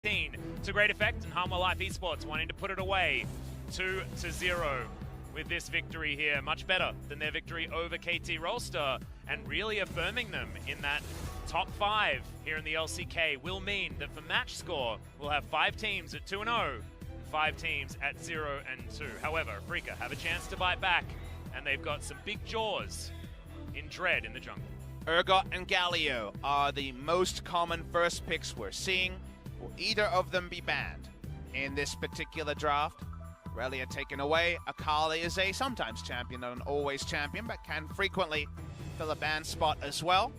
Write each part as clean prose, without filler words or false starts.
16 to great effect, and Hanwha Life Esports wanting to put it away 2-0 with this victory here. Much better than their victory over KT Rolster, and really affirming them in that top 5 here in the LCK will mean that for match score, we'll have 5 teams at 2-0 and 5 teams at 0-2. However, Afreeca have a chance to bite back, and they've got some big jaws in Dread in the jungle. Urgot and Galio are the most common first picks we're seeing. Will either of them be banned in this particular draft? Relia taken away. Akali is a sometimes champion, not an always champion, but can frequently fill a ban spot as well.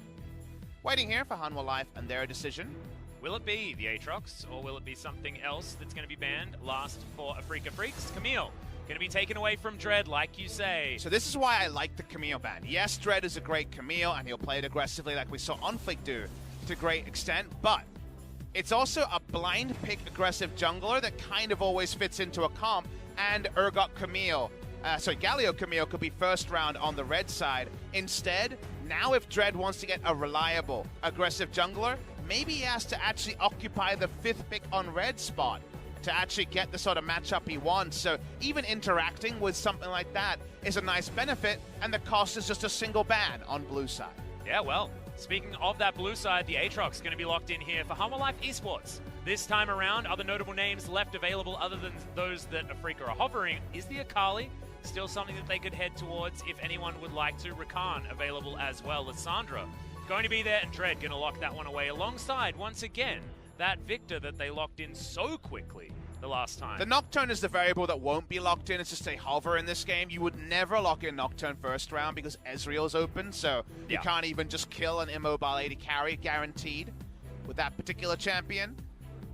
Waiting here for Hanwha Life and their decision. Will it be the Aatrox, or will it be something else that's going to be banned? Last for Afreeca Freecs, Camille. Going to be taken away from Dread, like you say. So this is why I like the Camille ban. Yes, Dread is a great Camille, and he'll play it aggressively like we saw Freecs do to great extent, but it's also a blind pick aggressive jungler that kind of always fits into a comp, and Urgot Camille, Galio Camille could be first round on the red side. Instead, now if Dread wants to get a reliable, aggressive jungler, maybe he has to actually occupy the 5th pick on red spot to actually get the sort of matchup he wants. So even interacting with something like that is a nice benefit, and the cost is just a single ban on blue side. Yeah, well, speaking of that blue side, the Aatrox is going to be locked in here for Hanwha Life Esports. This time around, other notable names left available other than those that Afreeca are hovering is the Akali. Still something that they could head towards if anyone would like to. Rakan available as well. Lissandra going to be there, and Dread going to lock that one away alongside, once again, that Victor that they locked in so quickly the last time. The Nocturne is the variable that won't be locked in. It's just a hover in this game. You would never lock in Nocturne first round because Ezreal's open, so you can't even just kill an immobile AD carry guaranteed with that particular champion.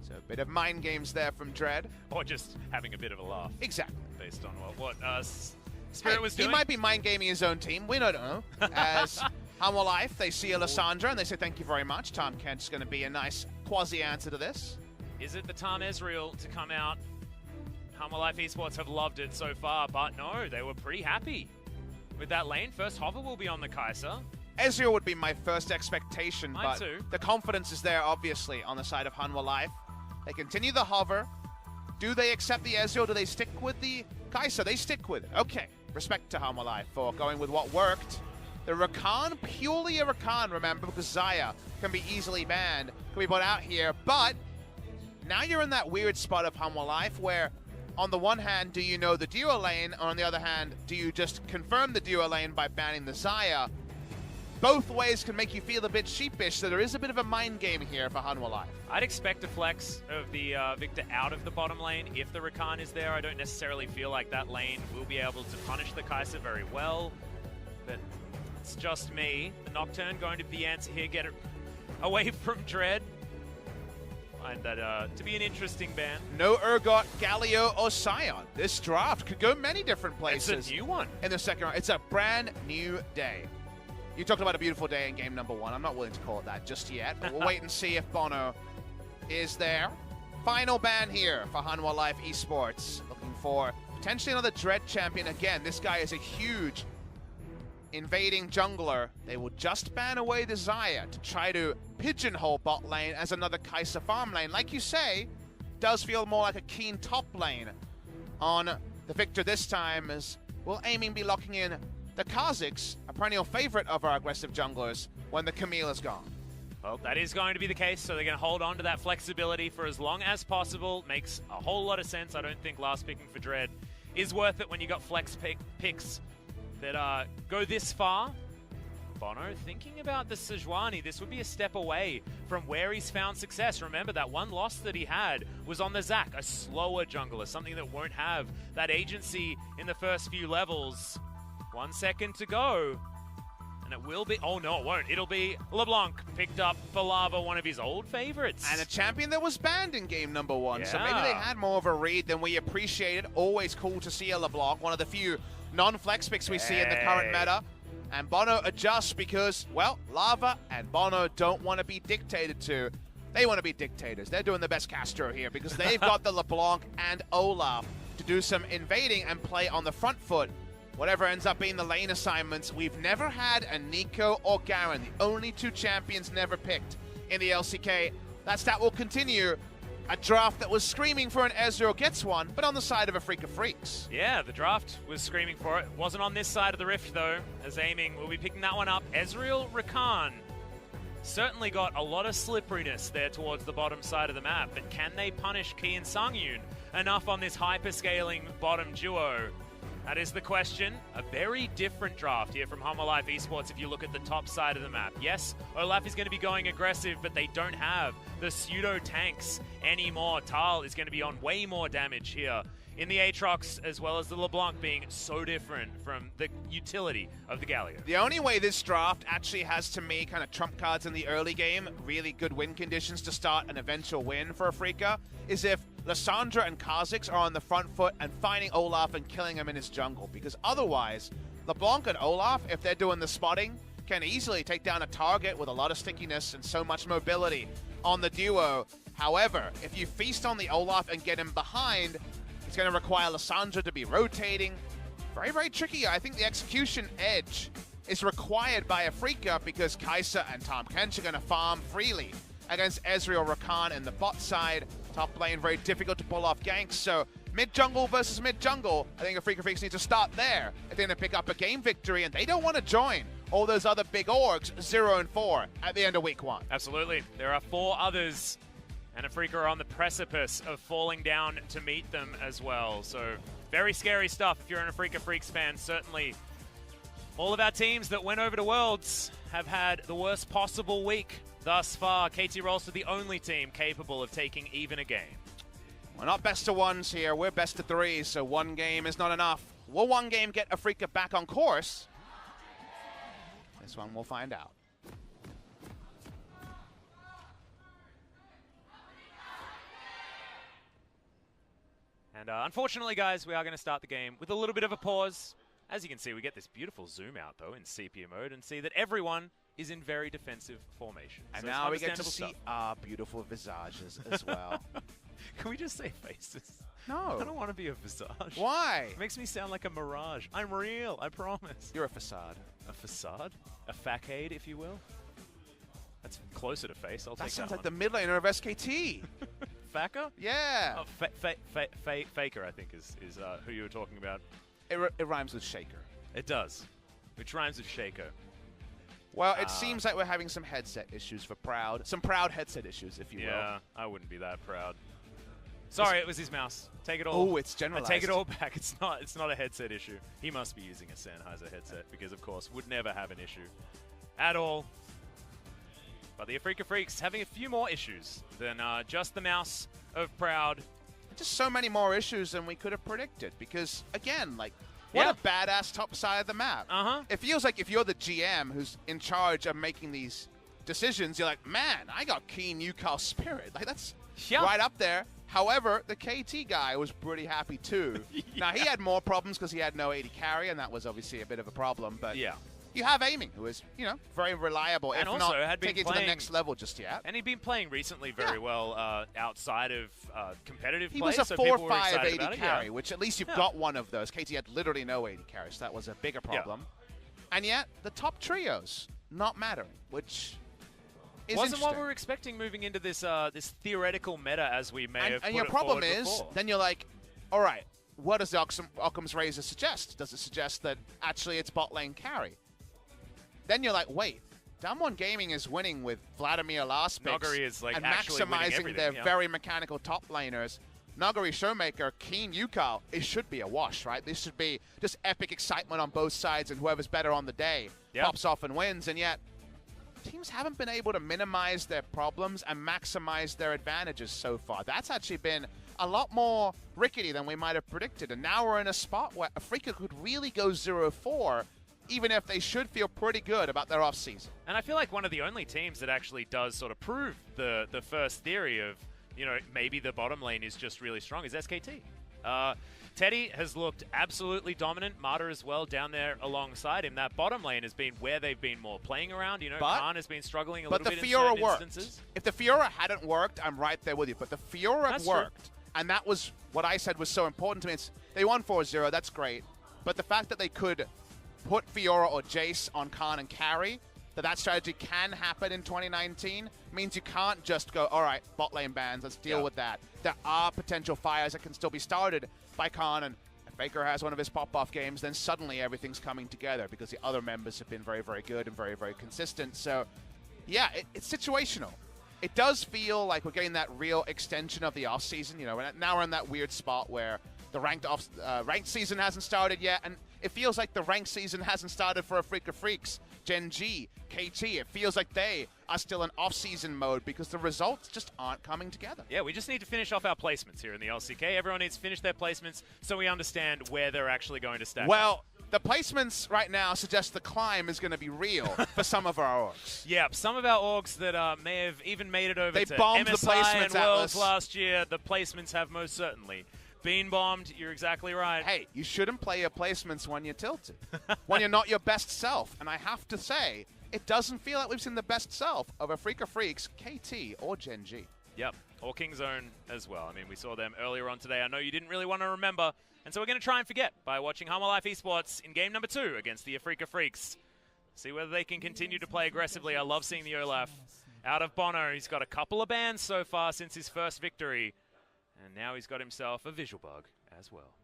So a bit of mind games there from Dread. Or just having a bit of a laugh. Exactly. Based on what Spirit was doing. He might be mind gaming his own team. We don't know. As Hanwha Life, they see Lissandra and they say thank you very much. Tom Kent's going to be a nice quasi answer to this. Is it the time Ezreal to come out? Hanwha Life Esports have loved it so far, but no, they were pretty happy with that lane. First hover will be on the Kai'Sa. Ezreal would be my first expectation, Mine but too. The confidence is there, obviously, on the side of Hanwha Life. They continue the hover. Do they accept the Ezreal? Do they stick with the Kai'Sa? They stick with it. Okay. Respect to Hanwha Life for going with what worked. The Rakan, purely a Rakan, remember, because Xayah can be easily banned, can be put out here, but now you're in that weird spot of Hanwha Life where, on the one hand, do you know the duo lane, or on the other hand, do you just confirm the duo lane by banning the Xayah? Both ways can make you feel a bit sheepish, so there is a bit of a mind game here for Hanwha Life. I'd expect a flex of the Victor out of the bottom lane if the Rakan is there. I don't necessarily feel like that lane will be able to punish the Kai'Sa very well, but it's just me. The Nocturne going to be the answer here, get it away from Dread. Find that to be an interesting ban. No Urgot, Galio, or Sion. This draft could go many different places. It's a new one. In the second round. It's a brand new day. You talked about a beautiful day in game number 1. I'm not willing to call it that just yet, but we'll wait and see if Bono is there. Final ban here for Hanwha Life Esports. Looking for potentially another Dread champion. Again, this guy is a huge invading jungler. They will just ban away the Xayah to try to pigeonhole bot lane as another Kai'Sa farm lane. Like you say, does feel more like a keen top lane on the Victor this time, as will aiming be locking in the Kha'Zix, a perennial favorite of our aggressive junglers, when the Camille is gone. Well, that is going to be the case, so they're going to hold on to that flexibility for as long as possible. Makes a whole lot of sense. I don't think last picking for Dread is worth it when you got flex picks that go this far. Bono thinking about the Sejuani. This would be a step away from where he's found success. Remember, that one loss that he had was on the Zac, a slower jungler, something that won't have that agency in the first few levels. 1 second to go. And it will be... Oh, no, it won't. It'll be LeBlanc picked up for Lava, one of his old favorites. And a champion that was banned in game number 1. Yeah. So maybe they had more of a read than we appreciated. Always cool to see a LeBlanc, one of the few non-flex picks we see in the current meta. And Bono adjusts because, well, Lava and Bono don't want to be dictated to. They want to be dictators. They're doing the best Castro here because they've got the LeBlanc and Olaf to do some invading and play on the front foot. Whatever ends up being the lane assignments, we've never had a Nico or Garen, the only 2 champions never picked in the LCK. That stat will continue. A draft that was screaming for an Ezreal gets one, but on the side of Afreeca Freecs. Yeah, the draft was screaming for it. Wasn't on this side of the rift, though, as aiming will be picking that one up. Ezreal Rakan certainly got a lot of slipperiness there towards the bottom side of the map, but can they punish Ki and Sangyun enough on this hyper-scaling bottom duo? That is the question. A very different draft here from Hanwha Life Esports if you look at the top side of the map. Yes, Olaf is going to be going aggressive, but they don't have the pseudo tanks anymore. Tal is going to be on way more damage here in the Aatrox, as well as the LeBlanc being so different from the utility of the Galio. The only way this draft actually has, to me, kind of trump cards in the early game, really good win conditions to start an eventual win for Afreeca, is if Lissandra and Kha'Zix are on the front foot and finding Olaf and killing him in his jungle. Because otherwise, LeBlanc and Olaf, if they're doing the spotting, can easily take down a target with a lot of stickiness and so much mobility on the duo. However, if you feast on the Olaf and get him behind, it's going to require Lissandra to be rotating. Very, very tricky. I think the execution edge is required by Afreeca because Kai'Sa and Tahm Kench are going to farm freely against Ezreal Rakan in the bot side. Top lane, very difficult to pull off ganks. So mid-jungle versus mid-jungle, I think Afreeca Freecs need to start there if they're going to pick up a game victory, and they don't want to join all those other big orgs, 0-4, at the end of week 1. Absolutely. There are 4 others, and Afreeca are on the precipice of falling down to meet them as well. So very scary stuff if you're an Afreeca Freecs fan. Certainly all of our teams that went over to Worlds have had the worst possible week thus far. KT Rolster, the only team capable of taking even a game. We're not best of 1s here. We're best of 3s, so 1 game is not enough. Will 1 game get Afreeca back on course? This one we'll find out. And unfortunately, guys, we are going to start the game with a little bit of a pause. As you can see, we get this beautiful zoom out, though, in sepia mode, and see that everyone is in very defensive formation. And so now we get to see our beautiful visages as well. Can we just say faces? No. I don't want to be a visage. Why? It makes me sound like a mirage. I'm real, I promise. You're a facade. A facade? A facade, if you will? That's closer to face. I'll take that sounds like one. the mid laner of SKT. Faker? Yeah. Oh, Faker, I think, is who you were talking about. It rhymes with shaker. It does, which rhymes with shaker. Well, it seems like we're having some headset issues for Proud. Some Proud headset issues, if you will. Yeah, I wouldn't be that proud. Sorry, it was his mouse. Take it all. Oh, it's generalized. I take it all back. It's not a headset issue. He must be using a Sennheiser headset because, of course, would never have an issue at all. But the Afreeca Freecs having a few more issues than just the mouse of Proud. Just so many more issues than we could have predicted because, again, like, what a badass top side of the map. It feels like if you're the GM who's in charge of making these decisions, you're like, man, I got keen Newcastle spirit. Like, that's right up there. However, the KT guy was pretty happy too. Now, he had more problems because he had no AD carry, and that was obviously a bit of a problem. But yeah, you have aiming, who is, you know, very reliable, and if also not had been take it to the next level just yet. And he'd been playing recently very well outside of competitive play. He was a so 4-5 AD carry, yeah. which at least you've got one of those. KT had literally no AD carry, so that was a bigger problem. Yeah. And yet, the top trios not mattering, which is wasn't what we were expecting moving into this this theoretical meta, as we may have. And your problem is, then you're like, all right, what does the Occam's Razor suggest? Does it suggest that actually it's bot lane carry? Then you're like, wait, Damwon Gaming is winning with Vladimir Laspix is like and maximizing their very mechanical top laners. Nuguri Showmaker, Keen Yukal, it should be a wash, right? This should be just epic excitement on both sides, and whoever's better on the day pops off and wins. And yet, teams haven't been able to minimize their problems and maximize their advantages so far. That's actually been a lot more rickety than we might have predicted. And now we're in a spot where Afreeca could really go 0-4, even if they should feel pretty good about their offseason. And I feel like one of the only teams that actually does sort of prove the first theory of, you know, maybe the bottom lane is just really strong is SKT. Teddy has looked absolutely dominant. Marta as well down there alongside him. That bottom lane has been where they've been more playing around. You know, Khan has been struggling a little bit in certain instances. If the Fiora hadn't worked, I'm right there with you. But the Fiora worked, and that was what I said was so important to me. They won 4-0, that's great. But the fact that they could put Fiora or Jace on Khan and carry that strategy can happen in 2019 means you can't just go, all right, bot lane bans, let's deal with that. There are potential fires that can still be started by Khan, and if Faker has one of his pop-off games, then suddenly everything's coming together because the other members have been very, very good and very, very consistent. So, yeah, it's situational. It does feel like we're getting that real extension of the off-season. You know, now we're in that weird spot where the ranked season hasn't started yet, and it feels like the ranked season hasn't started for Afreeca Freecs, Gen G, KT. It feels like they are still in off-season mode because the results just aren't coming together. Yeah, we just need to finish off our placements here in the LCK. Everyone needs to finish their placements so we understand where they're actually going to stack. Well, the placements right now suggest the climb is going to be real for some of our orgs. Yeah, some of our orgs that may have even made it over to bombed MSI the placements, and Worlds last year, the placements have most certainly been bombed. You're exactly right. Hey, you shouldn't play your placements when you're tilted, when you're not your best self. And I have to say, it doesn't feel like we've seen the best self of Afreeca Freecs, KT, or Gen G. Yep, or Kingzone as well. I mean, we saw them earlier on today. I know you didn't really want to remember, and so we're going to try and forget by watching Hanwha Life Esports in game number 2 against the Afreeca Freecs. See whether they can continue to play aggressively. I love seeing the Olaf out of Bono. He's got a couple of bans so far since his first victory. And now he's got himself a visual bug as well.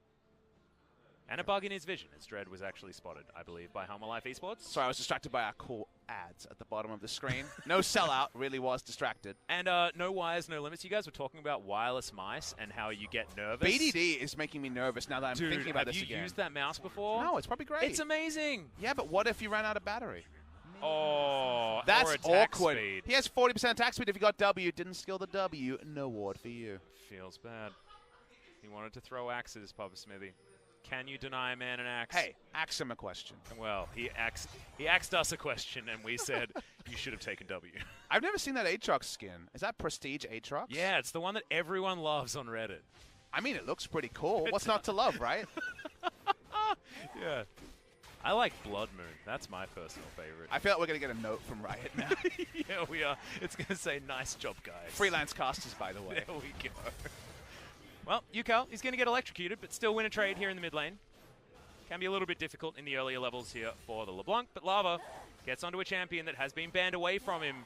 And a bug in his vision, as Dread was actually spotted, I believe, by Hanwha Life Esports. Sorry, I was distracted by our cool ads at the bottom of the screen. No sellout, really was distracted. And no wires, no limits. You guys were talking about wireless mice and how you get nervous. BDD is making me nervous now that I'm thinking about this again. Have you used that mouse before? No, it's probably great. It's amazing. Yeah, but what if you ran out of battery? Oh, that's awkward. Speed. He has 40% attack speed if you got W. Didn't skill the W. No award for you. Feels bad. He wanted to throw axes, Papa Smithy. Can you deny a man an axe? Hey, ask him a question. Well, he axed us a question, and we said you should have taken W. I've never seen that Aatrox skin. Is that Prestige Aatrox? Yeah, it's the one that everyone loves on Reddit. I mean, it looks pretty cool. What's not to love, right? Yeah. I like Blood Moon. That's my personal favorite. I feel like we're going to get a note from Riot now. Yeah, we are. It's going to say, nice job, guys. Freelance casters, by the way. There we go. Well, Yukal, he's going to get electrocuted, but still win a trade here in the mid lane. Can be a little bit difficult in the earlier levels here for the LeBlanc, but Lava gets onto a champion that has been banned away from him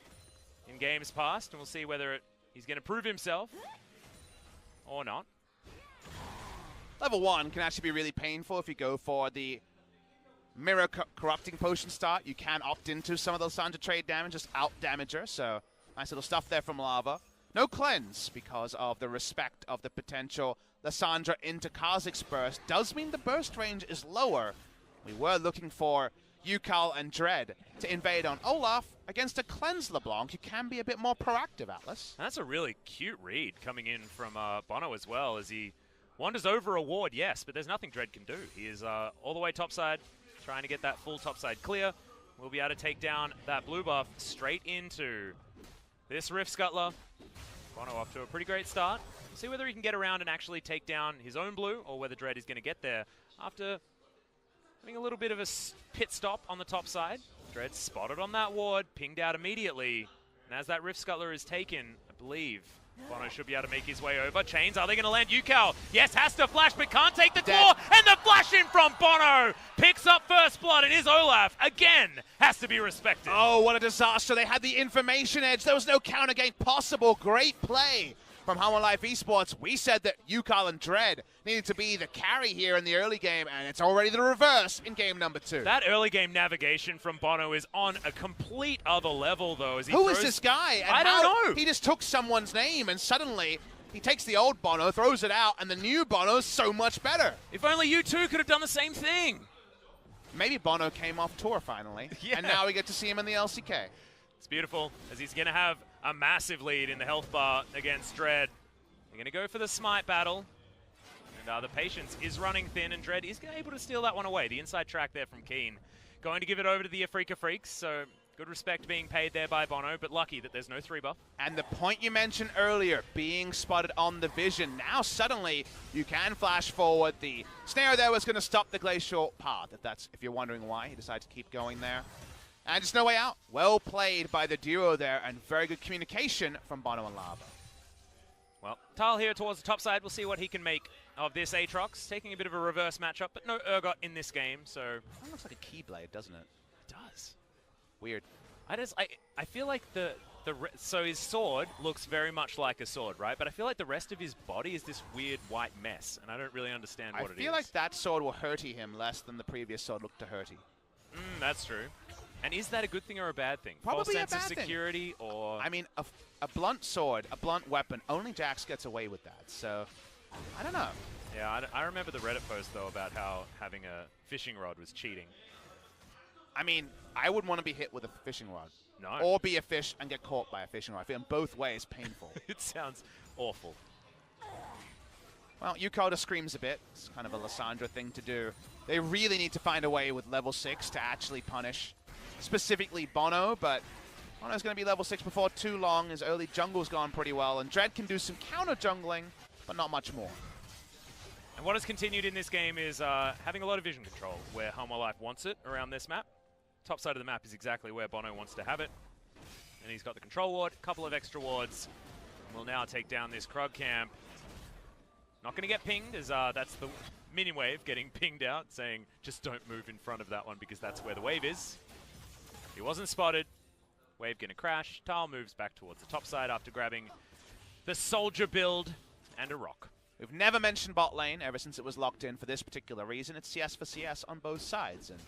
in games past, and we'll see whether he's going to prove himself or not. Level 1 can actually be really painful if you go for the Mirror Corrupting Potion start. You can opt into some of those Lissandra trade damage, just out-damage her, so nice little stuff there from Lava. No cleanse because of the respect of the potential Lissandra into Kha'Zix's burst. Does mean the burst range is lower. We were looking for Yukal and Dread to invade on Olaf. Against a cleanse LeBlanc, you can be a bit more proactive, Atlas. That's a really cute read coming in from Bono as well, as he wanders over a ward, yes, but there's nothing Dread can do. He is all the way topside, trying to get that full topside clear. We'll be able to take down that blue buff straight into this Rift Scuttler. Bono off to a pretty great start. We'll see whether he can get around and actually take down his own blue, or whether Dread is going to get there after having a little bit of a pit stop on the top side. Dread spotted on that ward, pinged out immediately. And as that Rift Scuttler is taken, I believe Bono should be able to make his way over. Chains, are they going to land Yukal? Yes, has to flash, but can't take the tour. And the flash in from Bono picks up first blood, and his Olaf, again, has to be respected. Oh, what a disaster. They had the information edge. There was no counter game possible. Great play from Hanwha Life Esports. We said that Yukal and Dread needed to be the carry here in the early game, and it's already the reverse in game number 2. That early game navigation from Bono is on a complete other level, though. As he Who is this guy? And I don't know. He just took someone's name, and suddenly he takes the old Bono, throws it out, and the new Bono's so much better. If only you two could have done the same thing. Maybe Bono came off tour finally, yeah. And now we get to see him in the LCK. It's beautiful, as he's going to have a massive lead in the health bar against Dread. They're going to go for the smite battle. And the patience is running thin, and Dread is able to steal that one away. The inside track there from Keen. Going to give it over to the Afreeca Freecs, so good respect being paid there by Bono, but lucky that there's no 3-buff. And the point you mentioned earlier, being spotted on the vision. Now suddenly you can flash forward. The snare there was going to stop the glacial path, if you're wondering why he decided to keep going there. And just no way out. Well played by the duo there, and very good communication from Bono and Lava. Well, Tal here towards the top side. We'll see what he can make of this Aatrox. Taking a bit of a reverse matchup, but no Urgot in this game, so... That looks like a Keyblade, doesn't it? It does. Weird. I feel like so his sword looks very much like a sword, right? But I feel like the rest of his body is this weird white mess, and I don't really understand what it is. I feel like that sword will hurty him less than the previous sword looked to hurty. That's true. And is that a good thing or a bad thing? Probably False sense a bad of security, or I mean, a blunt sword, a blunt weapon, only Jax gets away with that. So, I don't know. Yeah, I remember the Reddit post, though, about how having a fishing rod was cheating. I mean, I wouldn't want to be hit with a fishing rod. No. Or be a fish and get caught by a fishing rod. I feel in both ways painful. It sounds awful. Well, Yukoda screams a bit. It's kind of a Lissandra thing to do. They really need to find a way with level 6 to actually punish specifically Bono, but Bono's going to be level 6 before too long. His early jungle's gone pretty well, and Dread can do some counter jungling, but not much more. And what has continued in this game is having a lot of vision control, where Hanwha Life wants it around this map. Top side of the map is exactly where Bono wants to have it. And he's got the control ward, a couple of extra wards. We'll now take down this Krug camp. Not going to get pinged, as that's the minion wave getting pinged out, saying just don't move in front of that one because that's where the wave is. He wasn't spotted. Wave going to crash. Tal moves back towards the top side after grabbing the soldier build and a rock. We've never mentioned bot lane ever since it was locked in for this particular reason. It's CS for CS on both sides. And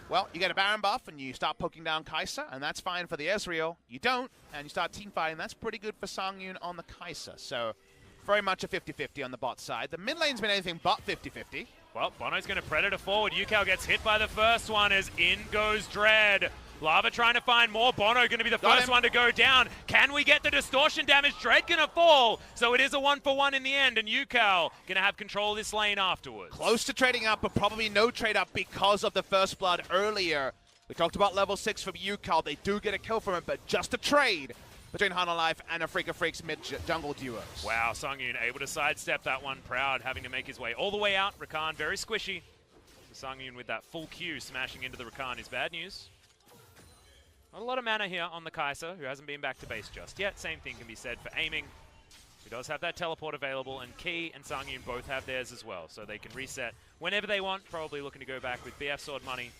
well, you get a Baron buff and you start poking down Kai'Sa, and that's fine for the Ezreal. You don't, and you start teamfighting. That's pretty good for Songyun on the Kai'Sa. So very much a 50-50 on the bot side. The mid lane's been anything but 50-50. Well, Bono's going to Predator forward. Yukao gets hit by the first one as in goes Dread. Lava trying to find more. Bono going to be the first one to go down. Can we get the distortion damage? Dread going to fall. So it is a 1-for-1 in the end, and Yukao going to have control of this lane afterwards. Close to trading up, but probably no trade up because of the first blood earlier. We talked about level 6 from Yukao. They do get a kill from it, but just a trade between Hanwha Life and Afreeca Freecs mid-jungle duos. Wow, Songyun able to sidestep that one. Proud having to make his way all the way out. Rakan very squishy. So Songyun with that full Q smashing into the Rakan is bad news. Not a lot of mana here on the Kai'Sa, who hasn't been back to base just yet. Same thing can be said for aiming. He does have that teleport available, and Key and Songyun both have theirs as well, so they can reset whenever they want. Probably looking to go back with BF Sword money.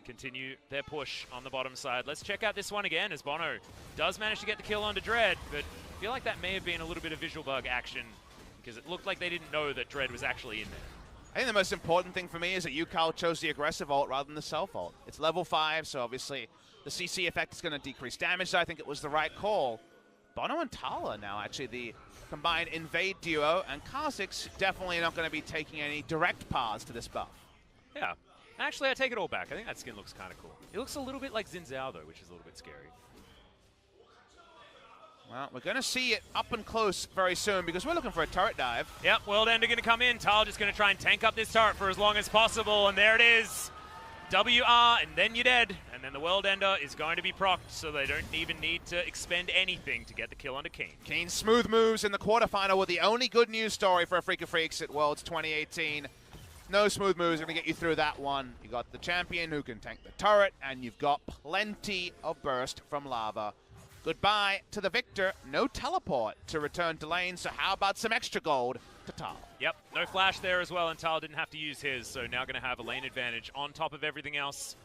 Continue their push on the bottom side. Let's check out this one again, as Bono does manage to get the kill onto Dread, but I feel like that may have been a little bit of visual bug action, because it looked like they didn't know that Dread was actually in there. I think the most important thing for me is that Yukao chose the aggressive ult rather than the self ult. It's level 5, so obviously the CC effect is going to decrease damage, so I think it was the right call. Bono and Tala now actually the combined invade duo, and Kha'Zix definitely not going to be taking any direct paths to this buff. Yeah. Actually, I take it all back. I think that skin looks kind of cool. It looks a little bit like Xin Zhao, though, which is a little bit scary. Well, we're going to see it up and close very soon because we're looking for a turret dive. Yep, World Ender going to come in. Tal just going to try and tank up this turret for as long as possible, and there it is. WR, and then you're dead. And then the World Ender is going to be procced, so they don't even need to expend anything to get the kill onto Keen. Keen's smooth moves in the quarterfinal were the only good news story for Afreeca Freecs at Worlds 2018. No smooth moves are going to get you through that one. You got the champion who can tank the turret, and you've got plenty of burst from Lava. Goodbye to the victor. No teleport to return to lane, so how about some extra gold to Tal? Yep, no flash there as well, and Tal didn't have to use his, so now going to have a lane advantage on top of everything else.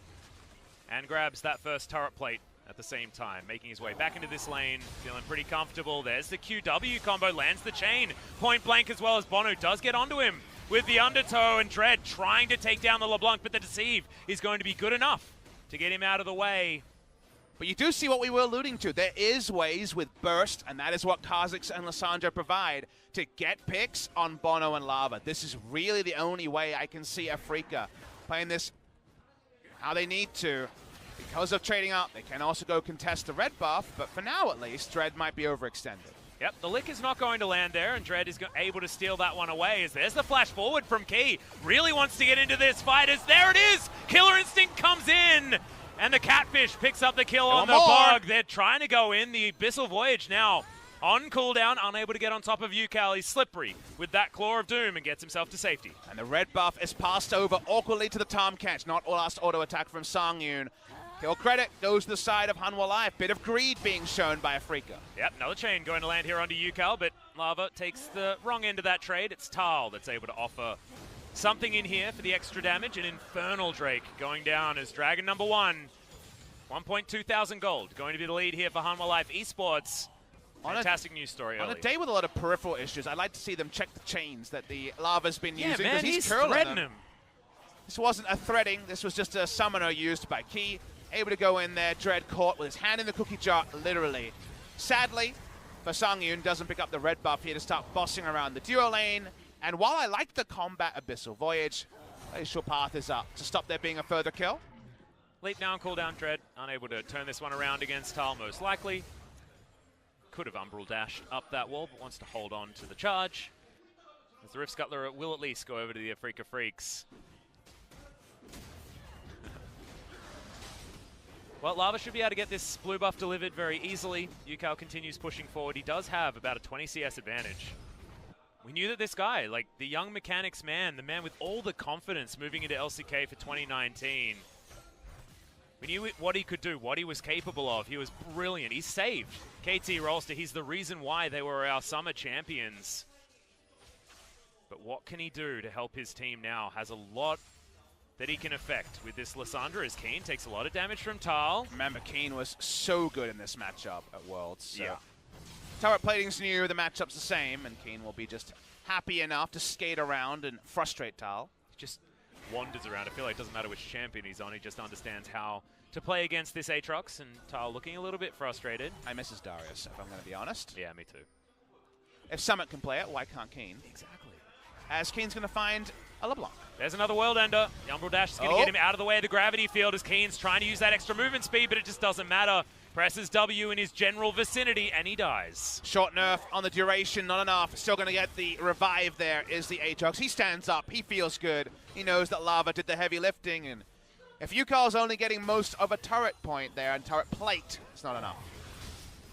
And grabs that first turret plate at the same time, making his way back into this lane, feeling pretty comfortable. There's the QW combo, lands the chain, point blank as well as Bono does get onto him with the undertow, and Dread trying to take down the LeBlanc, but the deceive is going to be good enough to get him out of the way. But you do see what we were alluding to. There is ways with burst, and that is what Kha'Zix and Lissandra provide to get picks on Bono and Lava. This is really the only way I can see Afreeca playing this how they need to. Because of trading up, they can also go contest the red buff, but for now at least, Dread might be overextended. Yep, the lick is not going to land there, and Dread is able to steal that one away. As there's the flash forward from Key. Really wants to get into this fight, as there it is! Killer Instinct comes in! And the Catfish picks up the kill on the bug. They're trying to go in. The Abyssal Voyage now on cooldown, unable to get on top of Yukao. He's slippery with that Claw of Doom and gets himself to safety. And the red buff is passed over awkwardly to the Tom Catch. Not last auto attack from Songyun. Kill credit goes to the side of Hanwha Life. Bit of greed being shown by Afreeca. Yep, another chain going to land here onto Yukao, but Lava takes the wrong end of that trade. It's Tal that's able to offer something in here for the extra damage. An Infernal Drake going down as Dragon number 1 1.2 thousand gold. Going to be the lead here for Hanwha Life Esports. Fantastic news story on early. a day with a lot of peripheral issues, I'd like to see them check the chains that the Lava's been using. Yeah, man, he's threading him. This wasn't a threading. This was just a summoner used by Key. Able to go in there. Dread caught with his hand in the cookie jar, literally. Sadly, for Songyun, doesn't pick up the red buff here to start bossing around the duo lane. And while I like the combat Abyssal Voyage, Glacial Path is up to stop there being a further kill. Leap down, cooldown, Dread. Unable to turn this one around against Tal, most likely. Could have Umbral dashed up that wall, but wants to hold on to the charge. As the Rift Scuttler will at least go over to the Afreeca Freecs. Well, Lava should be able to get this blue buff delivered very easily. Yukao continues pushing forward. He does have about a 20 CS advantage. We knew that this guy, like the young mechanics man, the man with all the confidence moving into LCK for 2019, we knew what he could do, what he was capable of. He was brilliant. He saved KT Rolster. He's the reason why they were our summer champions. But what can he do to help his team now? Has a lot that he can affect with this Lissandra as Keen takes a lot of damage from Tal. Remember, Keen was so good in this matchup at Worlds. So. Yeah. Turret plating's new, the matchup's the same, and Keen will be just happy enough to skate around and frustrate Tal. Just wanders around. I feel like it doesn't matter which champion he's on, he just understands how to play against this Aatrox, and Tal looking a little bit frustrated. I miss his Darius, if I'm going to be honest. Yeah, me too. If Summit can play it, why can't Keen? Exactly. As Keen's going to find a LeBlanc. There's another World Ender. The Umbral Dash is going to get him out of the way of the gravity field as Keen's trying to use that extra movement speed, but it just doesn't matter. Presses W in his general vicinity, and he dies. Short nerf on the duration, not enough. Still going to get the revive there is the Aatrox. He stands up. He feels good. He knows that Lava did the heavy lifting, and if Yukal's only getting most of a turret point there and turret plate, it's not enough.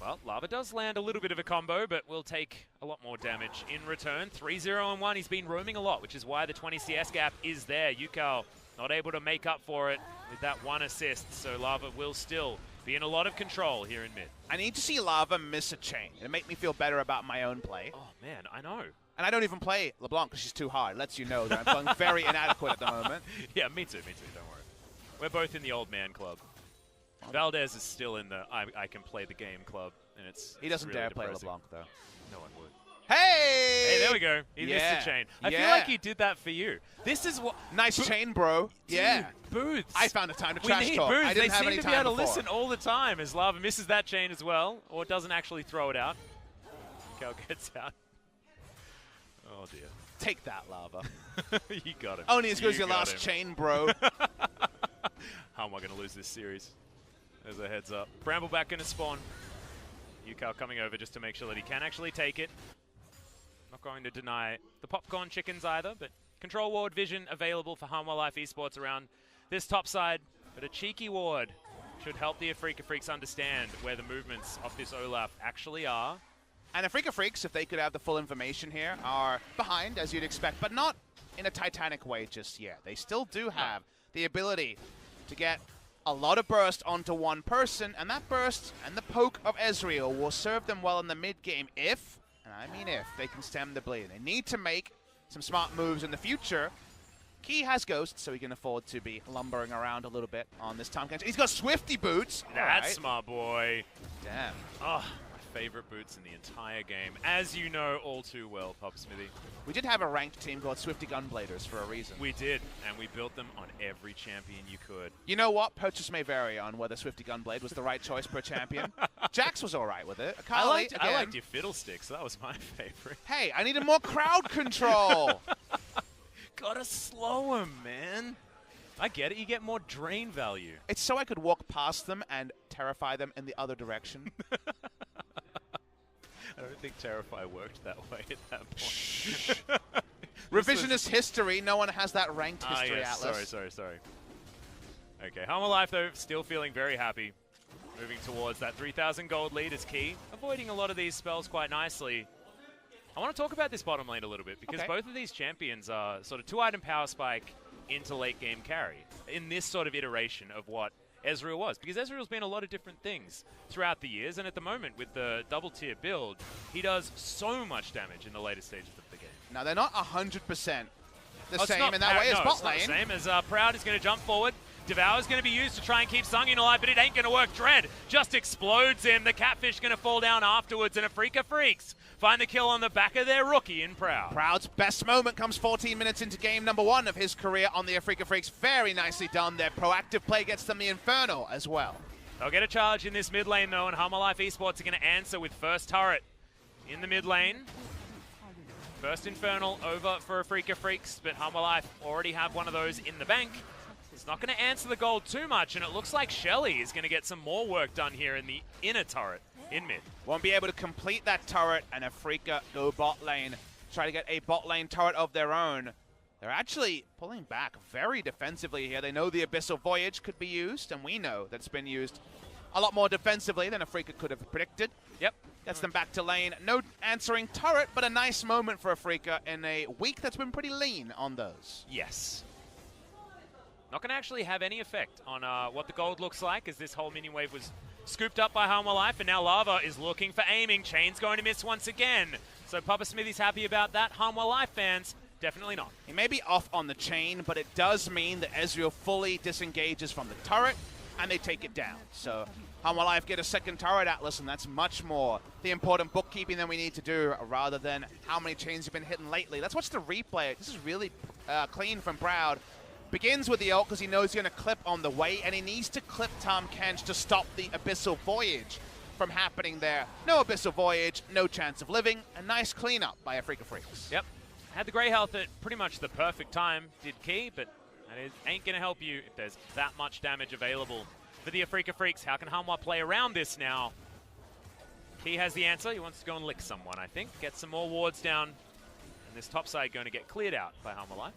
Well, Lava does land a little bit of a combo, but will take a lot more damage in return. 3-0 and 1. He's been roaming a lot, which is why the 20 CS gap is there. Yukal not able to make up for it with that one assist, so Lava will still be in a lot of control here in mid. I need to see Lava miss a chain. It'll make me feel better about my own play. Oh, man, I know. And I don't even play LeBlanc because she's too hard. Lets you know that I'm feeling very inadequate at the moment. Yeah, me too, don't worry. We're both in the old man club. Valdez is still in the I can play the game club, and he doesn't really dare depressing. play LeBlanc, though. No one would. Hey! Hey, there we go. He missed the chain. I feel like he did that for you. This is what... Nice chain, bro. Dude, yeah. Booths. I found a time to trash talk. Booths. I didn't have any time They seem to be able to before. listen all the time as Lava misses that chain as well, or doesn't actually throw it out. Cal gets out. Oh, dear. Take that, Lava. You got him. Only as good as your last chain, bro. How am I going to lose this series? There's a heads up. Brambleback going to spawn. Yukao coming over just to make sure that he can actually take it. Not going to deny the popcorn chickens either, but control ward vision available for Hanwha Life Esports around this top side. But a cheeky ward should help the Afreeca Freecs understand where the movements of this Olaf actually are. And Afreeca Freecs, if they could have the full information here, are behind, as you'd expect, but not in a Titanic way just yet. They still do have the ability to get a lot of burst onto one person, and that burst and the poke of Ezreal will serve them well in the mid-game if, and I mean if, they can stem the bleed. They need to make some smart moves in the future. Key has Ghost, so he can afford to be lumbering around a little bit on this time. He's got Swifty boots. That's my boy. Damn. Oh, my favorite boots in the entire game. As you know all too well, Pop Smithy. We did have a ranked team called Swifty Gunbladers for a reason. We did, and we built them on every champion you could. You know what? Purchase may vary on whether Swifty Gunblade was the right choice per champion. Jax was all right with it. I liked your Fiddlesticks. That was my favorite. Hey, I needed more crowd control. Gotta slow him, man. I get it. You get more drain value. It's so I could walk past them and terrify them in the other direction. I don't think Terrify worked that way at that point. Revisionist history. No one has that ranked history, yes. Atlas. Sorry. Okay, Hanwha Life, though, still feeling very happy. Moving towards that 3,000 gold lead is key. Avoiding a lot of these spells quite nicely. I want to talk about this bottom lane a little bit, because both of these champions are sort of 2-item power spike into late game carry in this sort of iteration of what Ezreal was, because Ezreal's been a lot of different things throughout the years, and at the moment with the double tier build, he does so much damage in the later stages of the game. Now they're not 100% the same in that way as bot lane. It's not the same as Proud is going to jump forward. Devour's going to be used to try and keep Sungyun alive, but it ain't going to work. Dread just explodes him. The Catfish going to fall down afterwards, and Afreeca Freecs find the kill on the back of their rookie in Proud. Proud's best moment comes 14 minutes into game number 1 of his career on the Afreeca Freecs. Very nicely done there. Proactive play gets them the Inferno as well. They'll get a charge in this mid lane, though, and Hanwha Esports are going to answer with first turret in the mid lane. First Infernal over for Afreeca Freecs, but Hanwha already have one of those in the bank. It's not going to answer the gold too much, and it looks like HLE is going to get some more work done here in the inner turret in mid. Won't be able to complete that turret, and Afreeca go bot lane. Try to get a bot lane turret of their own. They're actually pulling back very defensively here. They know the Abyssal Voyage could be used, and we know that it's been used a lot more defensively than Afreeca could have predicted. Yep. Gets them back to lane. No answering turret, but a nice moment for Afreeca in a week that's been pretty lean on those. Yes. Not going to actually have any effect on what the gold looks like, as this whole minion wave was scooped up by Hanwha, and now Lava is looking for aiming. Chain's going to miss once again. So Papa Smithy's happy about that. Hanwha fans, definitely not. He may be off on the chain, but it does mean that Ezreal fully disengages from the turret, and they take it down. So Hanwha get a second turret, Atlas, and that's much more the important bookkeeping than we need to do, rather than how many chains have been hitting lately. Let's watch the replay. This is really clean from Proud. Begins with the ult because he knows he's going to clip on the way, and he needs to clip Tahm Kench to stop the Abyssal Voyage from happening there. No Abyssal Voyage, no chance of living. A nice cleanup by Afreeca Freecs. Yep. Had the Grey Health at pretty much the perfect time, did Key, but it ain't going to help you if there's that much damage available for the Afreeca Freecs. How can Hanwha play around this now? Key has the answer. He wants to go and lick someone, I think. Get some more wards down, and this top side going to get cleared out by Hanwha.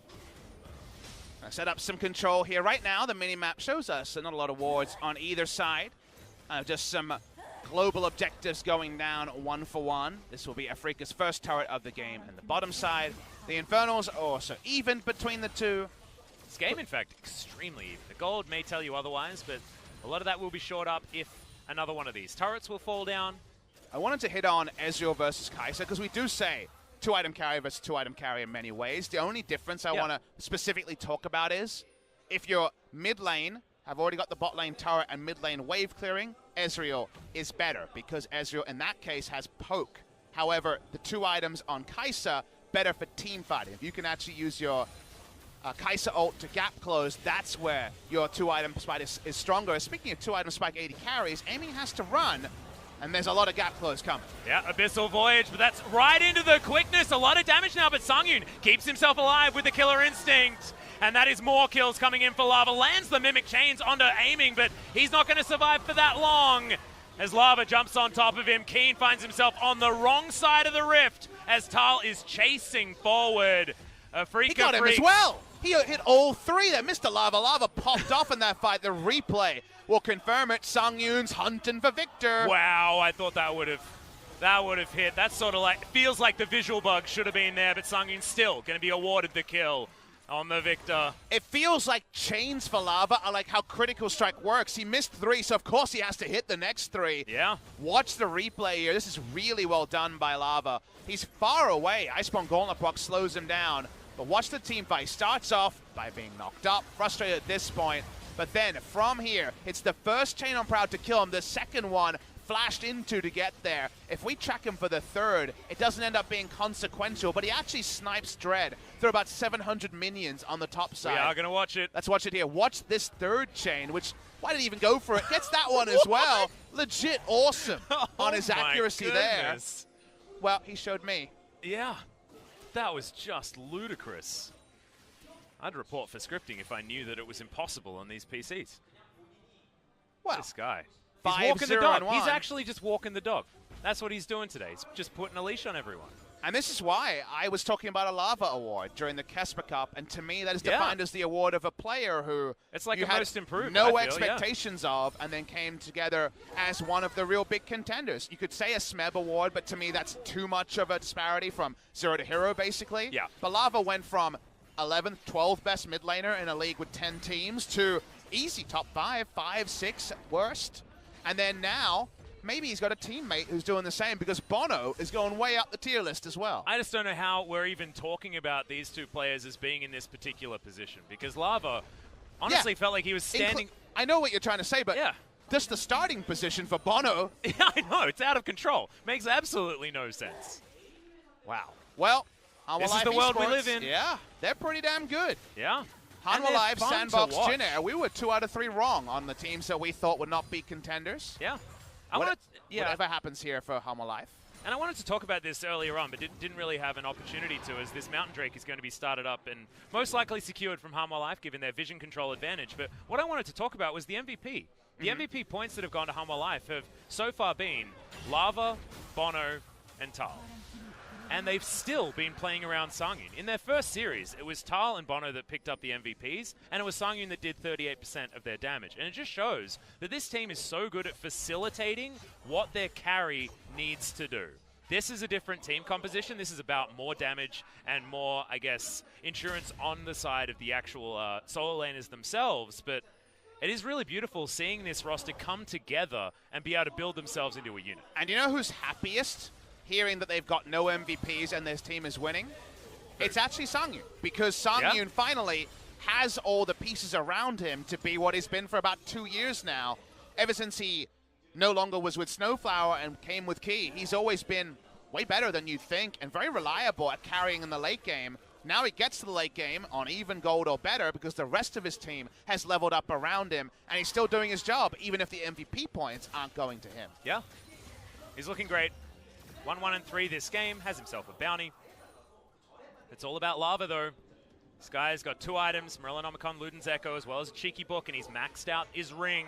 Set up some control here. Right now, the mini-map shows us not a lot of wards on either side. Just some global objectives going down 1 for 1. This will be Afreeca's first turret of the game. And the bottom side, the Infernals are also even between the two. This game, in fact, extremely even. The gold may tell you otherwise, but a lot of that will be shored up if another one of these turrets will fall down. I wanted to hit on Ezreal versus Kai'Sa, because we do say 2-item carry versus 2-item carry in many ways. The only difference I want to specifically talk about is if your mid lane have already got the bot lane turret and mid lane wave clearing, Ezreal is better because Ezreal in that case has poke. However, the 2 items on Kai'Sa, better for team fighting. If you can actually use your Kai'Sa ult to gap close, that's where your 2-item spike is stronger. Speaking of 2-item spike 80 carries, Amy has to run. And there's a lot of gap close coming. Yeah, Abyssal Voyage, but that's right into the quickness. A lot of damage now, but Sungyun keeps himself alive with the Killer Instinct. And that is more kills coming in for Lava. Lands the Mimic Chains onto aiming, but he's not going to survive for that long. As Lava jumps on top of him, Keen finds himself on the wrong side of the rift as Tal is chasing forward. Afreeca he got him as well. He hit all 3 there. Mr. Lava. Lava popped off in that fight. The replay will confirm it. Sungyun's hunting for Victor. Wow, I thought that would have hit. That's sort of like, feels like the visual bug should have been there, but Sungyun's still going to be awarded the kill on the Victor. It feels like chains for Lava are like how Critical Strike works. He missed 3, so of course he has to hit the next 3. Yeah. Watch the replay here. This is really well done by Lava. He's far away. Iceborne Gauntlet proc slows him down. But watch the team fight. Starts off by being knocked up, frustrated at this point. But then from here, it's the first chain on Proud to kill him. The second one flashed into to get there. If we track him for the third, it doesn't end up being consequential, but he actually snipes Dread through about 700 minions on the top side. We are going to watch it. Let's watch it here. Watch this third chain, which, why did he even go for it? Gets that one as well. Legit awesome on his accuracy there. Well, he showed me. Yeah, that was just ludicrous. I'd report for scripting if I knew that it was impossible on these PCs. Well, this guy. He's walking the dog. He's actually just walking the dog. That's what he's doing today. He's just putting a leash on everyone. And this is why I was talking about a Lava Award during the Casper Cup, and to me that is defined as the award of a player who it's like you a had most improved, no expectations of, and then came together as one of the real big contenders. You could say a Smeb Award, but to me that's too much of a disparity from 0 to hero, basically. Yeah. But Lava went from 11th, 12th best mid laner in a league with 10 teams to easy top 5, 5, 6 worst. And then now, maybe he's got a teammate who's doing the same because Bono is going way up the tier list as well. I just don't know how we're even talking about these two players as being in this particular position because Lava Honestly, felt like he was standing. I know what you're trying to say, but yeah. Just the starting position for Bono. Yeah, I know. It's out of control. Makes absolutely no sense. Wow. Well, Hanwha this Life is the world we Esports, live in. Yeah, they're pretty damn good. Yeah. Hanwha Life, Sandbox, Jin Air. We were 2 out of 3 wrong on the teams that we thought would not be contenders. Yeah. Whatever happens here for Hanwha Life. And I wanted to talk about this earlier on, but didn't really have an opportunity to, as this Mountain Drake is going to be started up and most likely secured from Hanwha Life, given their vision control advantage. But what I wanted to talk about was the MVP. The MVP points that have gone to Hanwha Life have so far been Lava, Bono, and Tal. And they've still been playing around Sangyun. In their first series, it was Tal and Bono that picked up the MVPs, and it was Sangyun that did 38% of their damage. And it just shows that this team is so good at facilitating what their carry needs to do. This is a different team composition. This is about more damage and more, I guess, insurance on the side of the actual solo laners themselves. But it is really beautiful seeing this roster come together and be able to build themselves into a unit. And you know who's happiest hearing that they've got no MVPs and this team is winning? It's actually Sangyun, because Sangyun finally has all the pieces around him to be what he's been for about 2 years now. Ever since he no longer was with Snowflower and came with Key, he's always been way better than you'd think and very reliable at carrying in the late game. Now he gets to the late game on even gold or better because the rest of his team has leveled up around him, and he's still doing his job, even if the MVP points aren't going to him. Yeah. He's looking great. 1-1-3 this game, has himself a bounty. It's all about Lava, though. This guy's got 2 items, Morellonomicon, Luden's Echo, as well as a cheeky book, and he's maxed out his ring.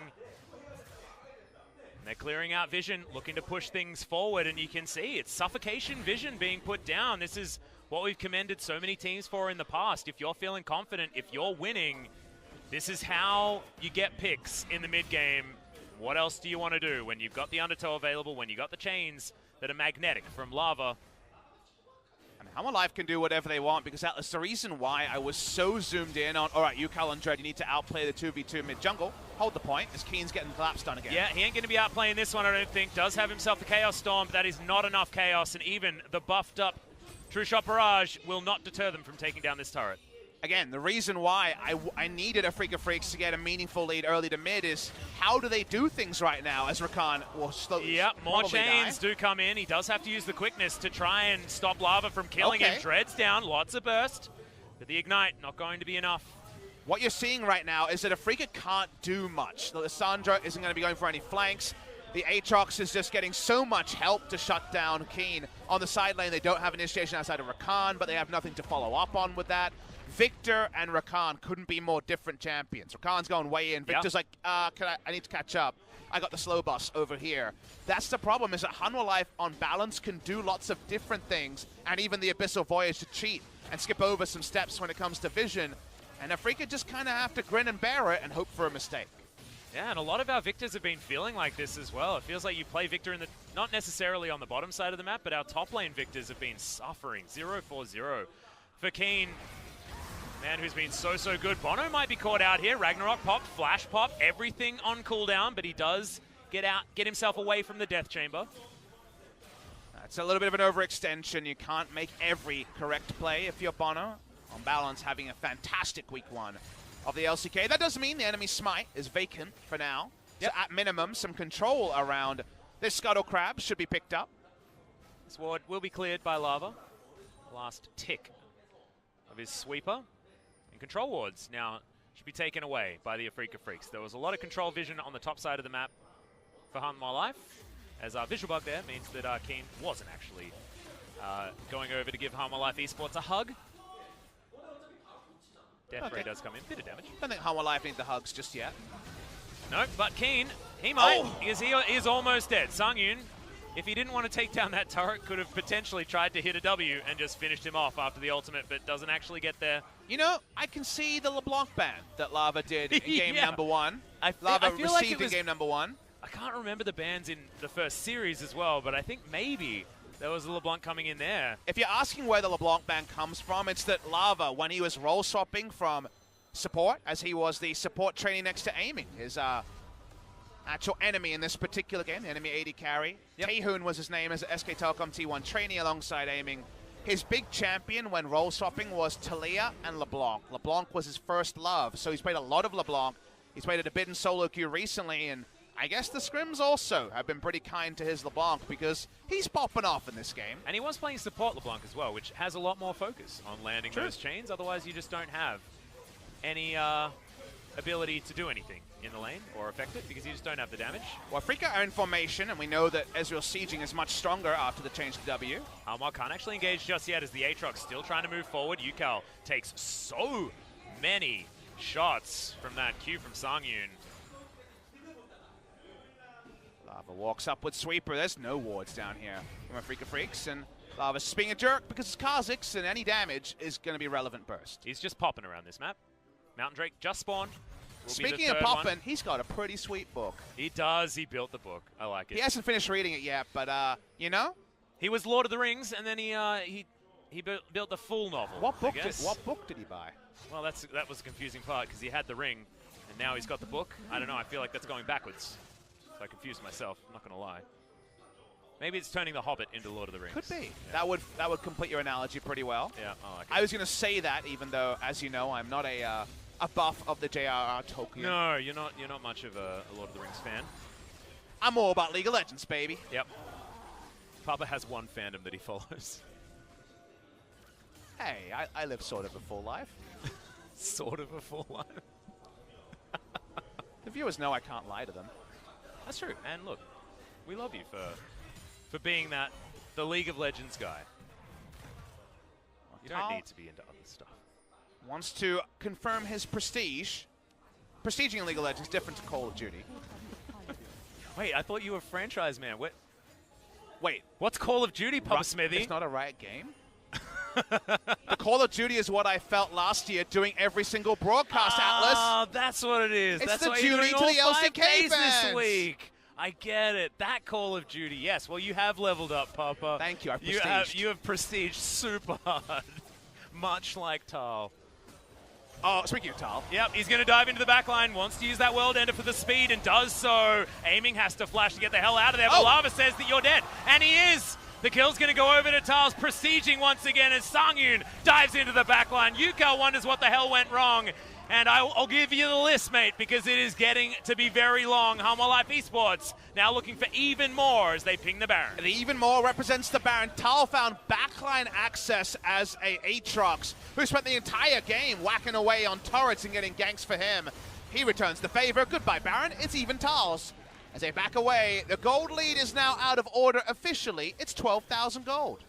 And they're clearing out vision, looking to push things forward, and you can see it's suffocation vision being put down. This is what we've commended so many teams for in the past. If you're feeling confident, if you're winning, this is how you get picks in the mid-game. What else do you want to do when you've got the Undertow available, when you've got the chains that are magnetic from Lava? And Hanwha Life can do whatever they want, because that's the reason why I was so zoomed in on, all right, you, Cal and Dread, you need to outplay the 2v2 mid-jungle. Hold the point, as Keen's getting collapsed on again. Yeah, he ain't going to be outplaying this one, I don't think. Does have himself the Chaos Storm, but that is not enough Chaos, and even the buffed-up True Shot Barrage will not deter them from taking down this turret. Again, the reason why I needed Freecs to get a meaningful lead early to mid is how do they do things right now as Rakan will slowly more chains do come in. He does have to use the quickness to try and stop Lava from killing him. Dread's down, lots of burst, but the Ignite not going to be enough. What you're seeing right now is that Afreeca can't do much. The Lissandra isn't going to be going for any flanks. The Aatrox is just getting so much help to shut down Keen. On the side lane, they don't have initiation outside of Rakan, but they have nothing to follow up on with that. Victor and Rakan couldn't be more different champions. Rakan's going way in. Victor's like, I need to catch up. I got the slow bus over here. That's the problem, is that Hanwha Life, on balance, can do lots of different things, and even the Abyssal Voyage to cheat and skip over some steps when it comes to vision. And Afreeca just kind of have to grin and bear it and hope for a mistake. Yeah, and a lot of our Victors have been feeling like this as well. It feels like you play Victor in the, not necessarily on the bottom side of the map, but our top lane Victors have been suffering. 0-4-0 for Keen. Man who's been so good. Bono might be caught out here. Ragnarok pop, flash pop, everything on cooldown, but he does get himself away from the death chamber. That's a little bit of an overextension. You can't make every correct play if you're Bono. On balance, having a fantastic week 1 of the LCK. That does mean the enemy smite is vacant for now. Yep. So at minimum, some control around this Scuttle Crab should be picked up. This ward will be cleared by Lava. Last tick of his sweeper. And control wards now should be taken away by the Afreeca Freecs. There was a lot of control vision on the top side of the map for Hanwha Life, as our visual bug there means that Keen wasn't actually going over to give Hanwha Life Esports a hug. Death Ray does come in, bit of damage. I don't think Hanwha Life need the hugs just yet. No, but Keen, he might, because he is almost dead. Sangyun, if he didn't want to take down that turret, could have potentially tried to hit a W and just finished him off after the ultimate, but doesn't actually get there. You know, I can see the LeBlanc ban that Lava did in game number 1. Lava received like in game number 1. I can't remember the bans in the first series as well, but I think maybe there was a LeBlanc coming in there. If you're asking where the LeBlanc ban comes from, it's that Lava, when he was role swapping from support, as he was the support training next to aiming, his actual enemy in this particular game, the enemy AD carry. Taehoon was his name as SK Telecom T1 trainee alongside aiming. his big champion when role swapping was Talia and LeBlanc. LeBlanc was his first love, so he's played a lot of LeBlanc. He's played it a bit in solo queue recently, and I guess the scrims also have been pretty kind to his LeBlanc because he's popping off in this game. And he was playing support LeBlanc as well, which has a lot more focus on landing those chains. Otherwise, you just don't have any ability to do anything in the lane or affect it because you just don't have the damage. Well, Afreeca are in formation, and we know that Ezreal's sieging is much stronger after the change to W. Hanwha can't actually engage just yet as the Aatrox still trying to move forward. Yukal takes so many shots from that Q from Sangyun. Lava walks up with Sweeper. There's no wards down here from Afreeca Freecs, and Lava's just being a jerk because it's Kha'Zix, and any damage is going to be relevant burst. He's just popping around this map. Mountain Drake just spawned. Speaking of popping, he's got a pretty sweet book. He does. He built the book. I like it. He hasn't finished reading it yet, but, you know? He was Lord of the Rings, and then he built the full novel. What book did he buy? Well, that was the confusing part, because he had the ring, and now he's got the book. I don't know. I feel like that's going backwards. So I confused myself. I'm not going to lie. Maybe it's turning the Hobbit into Lord of the Rings. Could be. Yeah. That would complete your analogy pretty well. Yeah, I like it. I was going to say that, even though, as you know, I'm not a buff of the J.R.R. Tolkien. No, you're not much of a Lord of the Rings fan. I'm all about League of Legends, baby. Yep. Papa has one fandom that he follows. Hey, I live sort of a full life. Sort of a full life. The viewers know I can't lie to them. That's true. And look, we love you for being the League of Legends guy. You don't need to be into other stuff. Wants to confirm his prestige. Prestiging in League of Legends is different to Call of Duty. Wait, I thought you were franchise man. Wait. What's Call of Duty, Papa Smithy? It's not a Riot game? The Call of Duty is what I felt last year doing every single broadcast, Atlas. Oh, that's what it is. It's that's the why Duty you're doing to all the 5 LCK days fans. this week. I get it. That Call of Duty. Yes. Well, you have leveled up, Papa. Thank you. You have prestiged super hard, much like Tal. Oh, speaking of Tal. Yep, he's going to dive into the backline, wants to use that World Ender for the speed, and does so. Aiming has to flash to get the hell out of there, but Lava says that you're dead, and he is! The kill's going to go over to Tal's, prestiging once again as Sangyun dives into the backline. Yukal wonders what the hell went wrong, and I'll give you the list, mate, because it is getting to be very long. Hanwha Life Esports now looking for even more as they ping the Baron. The even more represents the Baron. Tal found backline access as a Aatrox, who spent the entire game whacking away on turrets and getting ganks for him. He returns the favor. Goodbye, Baron. It's even Tal's. As they back away, the gold lead is now out of order officially. It's 12,000 gold.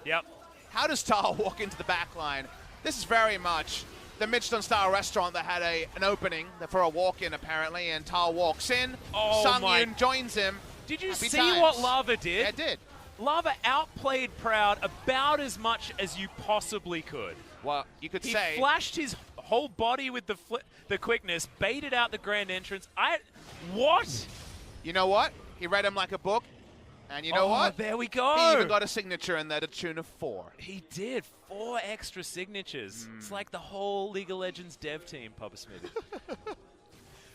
Yep. How does Tal walk into the backline? This is very much the Michelin-style restaurant that had an opening for a walk-in, apparently, and Tal walks in. Sangyun joins him. Did you see what Lava did? Yeah, it did. Lava outplayed Proud about as much as you possibly could. Well, you could say... He flashed his whole body with the quickness, baited out the grand entrance. What? You know what? He read him like a book. And you know what? There we go. He even got a signature in there to the tune of 4. He did. 4 extra signatures. It's like the whole League of Legends dev team, Papa Smithy.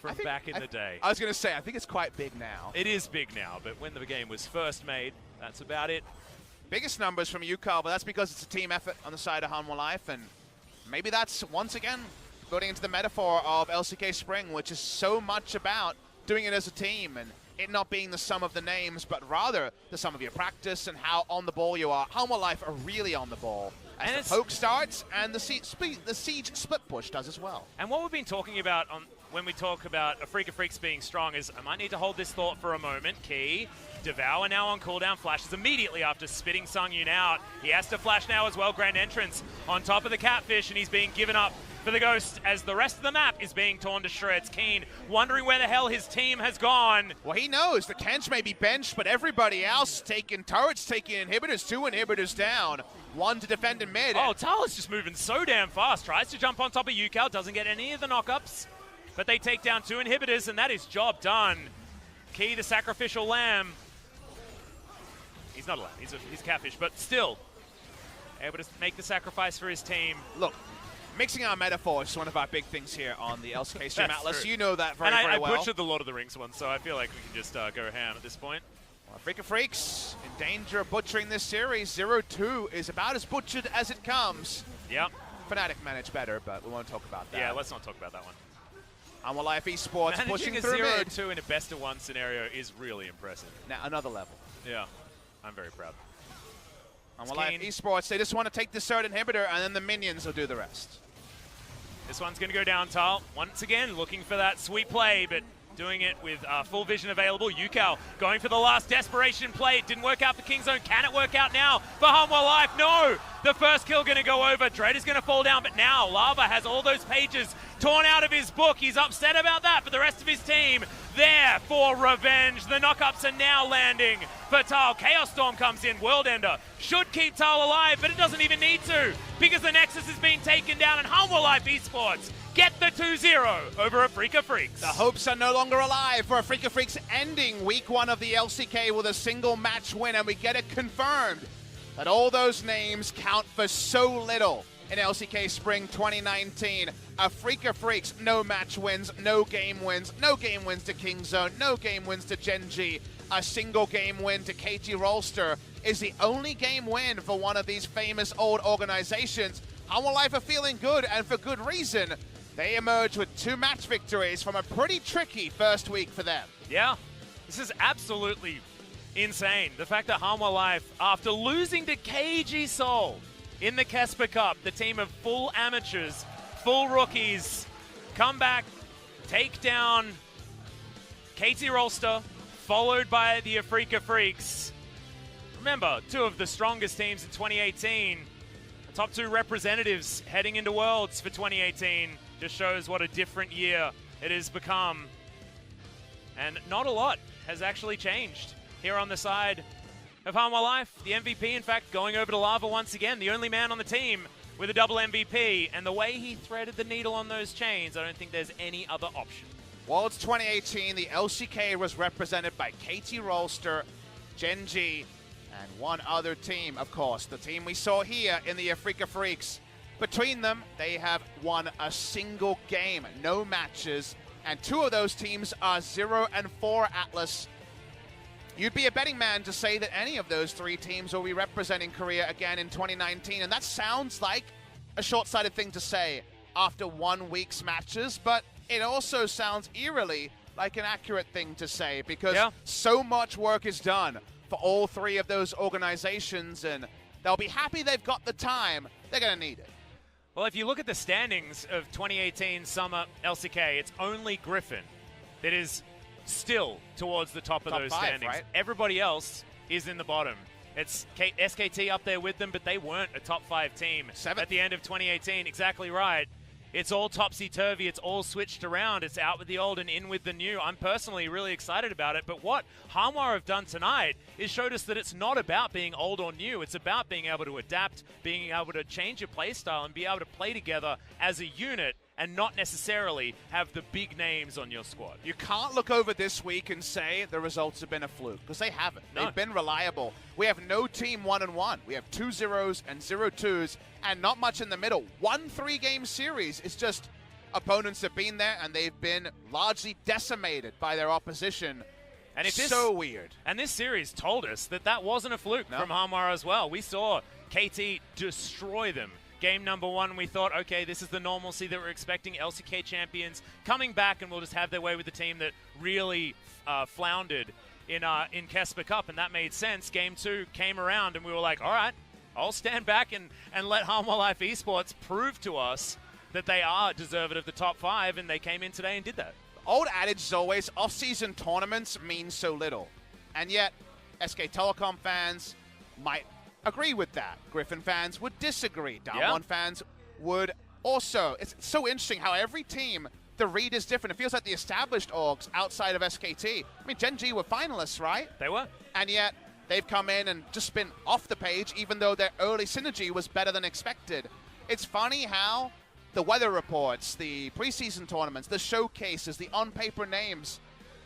From back in the day. I was going to say, I think it's quite big now. It is big now, but when the game was first made, that's about it. Biggest numbers from Yukal, but that's because it's a team effort on the side of Hanwha Life, and maybe that's, once again, building into the metaphor of LCK Spring, which is so much about doing it as a team, and it not being the sum of the names, but rather the sum of your practice and how on the ball you are. Hanwha Life are really on the ball. As the poke starts, and the siege split push does as well. And what we've been talking about when we talk about Afreeca Freecs being strong is, I might need to hold this thought for a moment. Key, Devour now on cooldown, flashes immediately after spitting Sangyun out. He has to flash now as well, grand entrance on top of the Catfish, and he's being given up for the Ghost as the rest of the map is being torn to shreds. Keen wondering where the hell his team has gone. Well, he knows the Kench may be benched, but everybody else taking turrets, taking inhibitors, 2 inhibitors down. 1 to defend in mid. Oh, Tal is just moving so damn fast. Tries to jump on top of Yukal, doesn't get any of the knockups, but they take down 2 inhibitors, and that is job done. Key, the sacrificial lamb. He's not a lamb, he's a Catfish, but still able to make the sacrifice for his team. Look, mixing our metaphors is one of our big things here on the LCK stream, Atlas. You know that very, very well. I butchered the Lord of the Rings one, so I feel like we can just go ham at this point. Well, Afreeca Freecs in danger of butchering this series. 0-2 is about as butchered as it comes. Yep. Fnatic managed better, but we won't talk about that. Yeah, let's not talk about that one. Hanwha Life Esports pushing through mid. 0-2 in a best-of-1 scenario is really impressive. Now, another level. Yeah, I'm very proud. Hanwha Life Esports, they just want to take the third inhibitor, and then the minions will do the rest. This one's going to go down, Tal. Once again, looking for that sweet play, but doing it with full vision available. Yukao going for the last desperation play. It didn't work out for Kingzone. Can it work out now for Hanwha Life? No! The first kill going to go over. Dread is going to fall down, but now Lava has all those pages torn out of his book. He's upset about that for the rest of his team. There for revenge. The knockups are now landing for Tal. Chaos Storm comes in. World Ender should keep Tal alive, but it doesn't even need to because the Nexus is being taken down, and Hanwha Life Esports get the 2-0 over Afreeca Freecs. The hopes are no longer alive for Afreeca Freecs, ending week 1 of the LCK with a single match win, and we get it confirmed that all those names count for so little in LCK Spring 2019. Afreeca Freecs, no match wins, no game wins to Kingzone, no game wins to Gen.G. A single game win to KT Rolster is the only game win for one of these famous old organizations. Hanwha Life are feeling good, and for good reason. They emerge with 2 match victories from a pretty tricky first week for them. Yeah, this is absolutely insane. The fact that Hanwha Life, after losing to KG Seoul in the Kesper Cup, the team of full amateurs, full rookies, come back, take down KT Rolster, followed by the Afreeca Freecs. Remember, 2 of the strongest teams in 2018. The top 2 representatives heading into Worlds for 2018. Just shows what a different year it has become. And not a lot has actually changed here on the side of Hanwha Life. The MVP, in fact, going over to Lava once again, the only man on the team with a double MVP. And the way he threaded the needle on those chains, I don't think there's any other option. Worlds 2018, the LCK was represented by KT Rolster, Gen.G, and one other team, of course, the team we saw here in the Afreeca Freecs. Between them, they have won a single game, no matches, and 2 of those teams are 0-4 Atlas. You'd be a betting man to say that any of those 3 teams will be representing Korea again in 2019, and that sounds like a short-sighted thing to say after 1 week's matches, but it also sounds eerily like an accurate thing to say because so much work is done for all 3 of those organizations, and they'll be happy they've got the time. They're going to need it. Well, if you look at the standings of 2018 Summer LCK, it's only Griffin that is still towards the top of those 5, standings. right? Everybody else is in the bottom. It's SKT up there with them, but they weren't a top 5 team 7th. at the end of 2018. Exactly right. It's all topsy-turvy. It's all switched around. It's out with the old and in with the new. I'm personally really excited about it. But what Hanwha have done tonight is showed us that it's not about being old or new. It's about being able to adapt, being able to change your play style, and be able to play together as a unit and not necessarily have the big names on your squad. You can't look over this week and say the results have been a fluke, because they haven't. No. They've been reliable. We have no team 1-1. We have 2 0s and 0 2s, and not much in the middle. 1 3-game series. It's just opponents have been there, and they've been largely decimated by their opposition. And it's so weird. And this series told us that that wasn't a fluke from Hanwha as well. We saw KT destroy them. Game number 1, we thought, okay, this is the normalcy that we're expecting. LCK champions coming back, and we'll just have their way with the team that really floundered in Kesper Cup, and that made sense. Game 2 came around, and we were like, all right, I'll stand back and let Hanwha Life Esports prove to us that they are deserving of the top 5, and they came in today and did that. Old adage is always, off-season tournaments mean so little. And yet, SK Telecom fans might agree with that. Griffin fans would disagree. Damwon fans would also. It's so interesting how every team, the read is different. It feels like the established orgs outside of SKT. I mean, Gen.G were finalists, right? They were. And yet, they've come in and just been off the page, even though their early synergy was better than expected. It's funny how the weather reports, the preseason tournaments, the showcases, the on-paper names,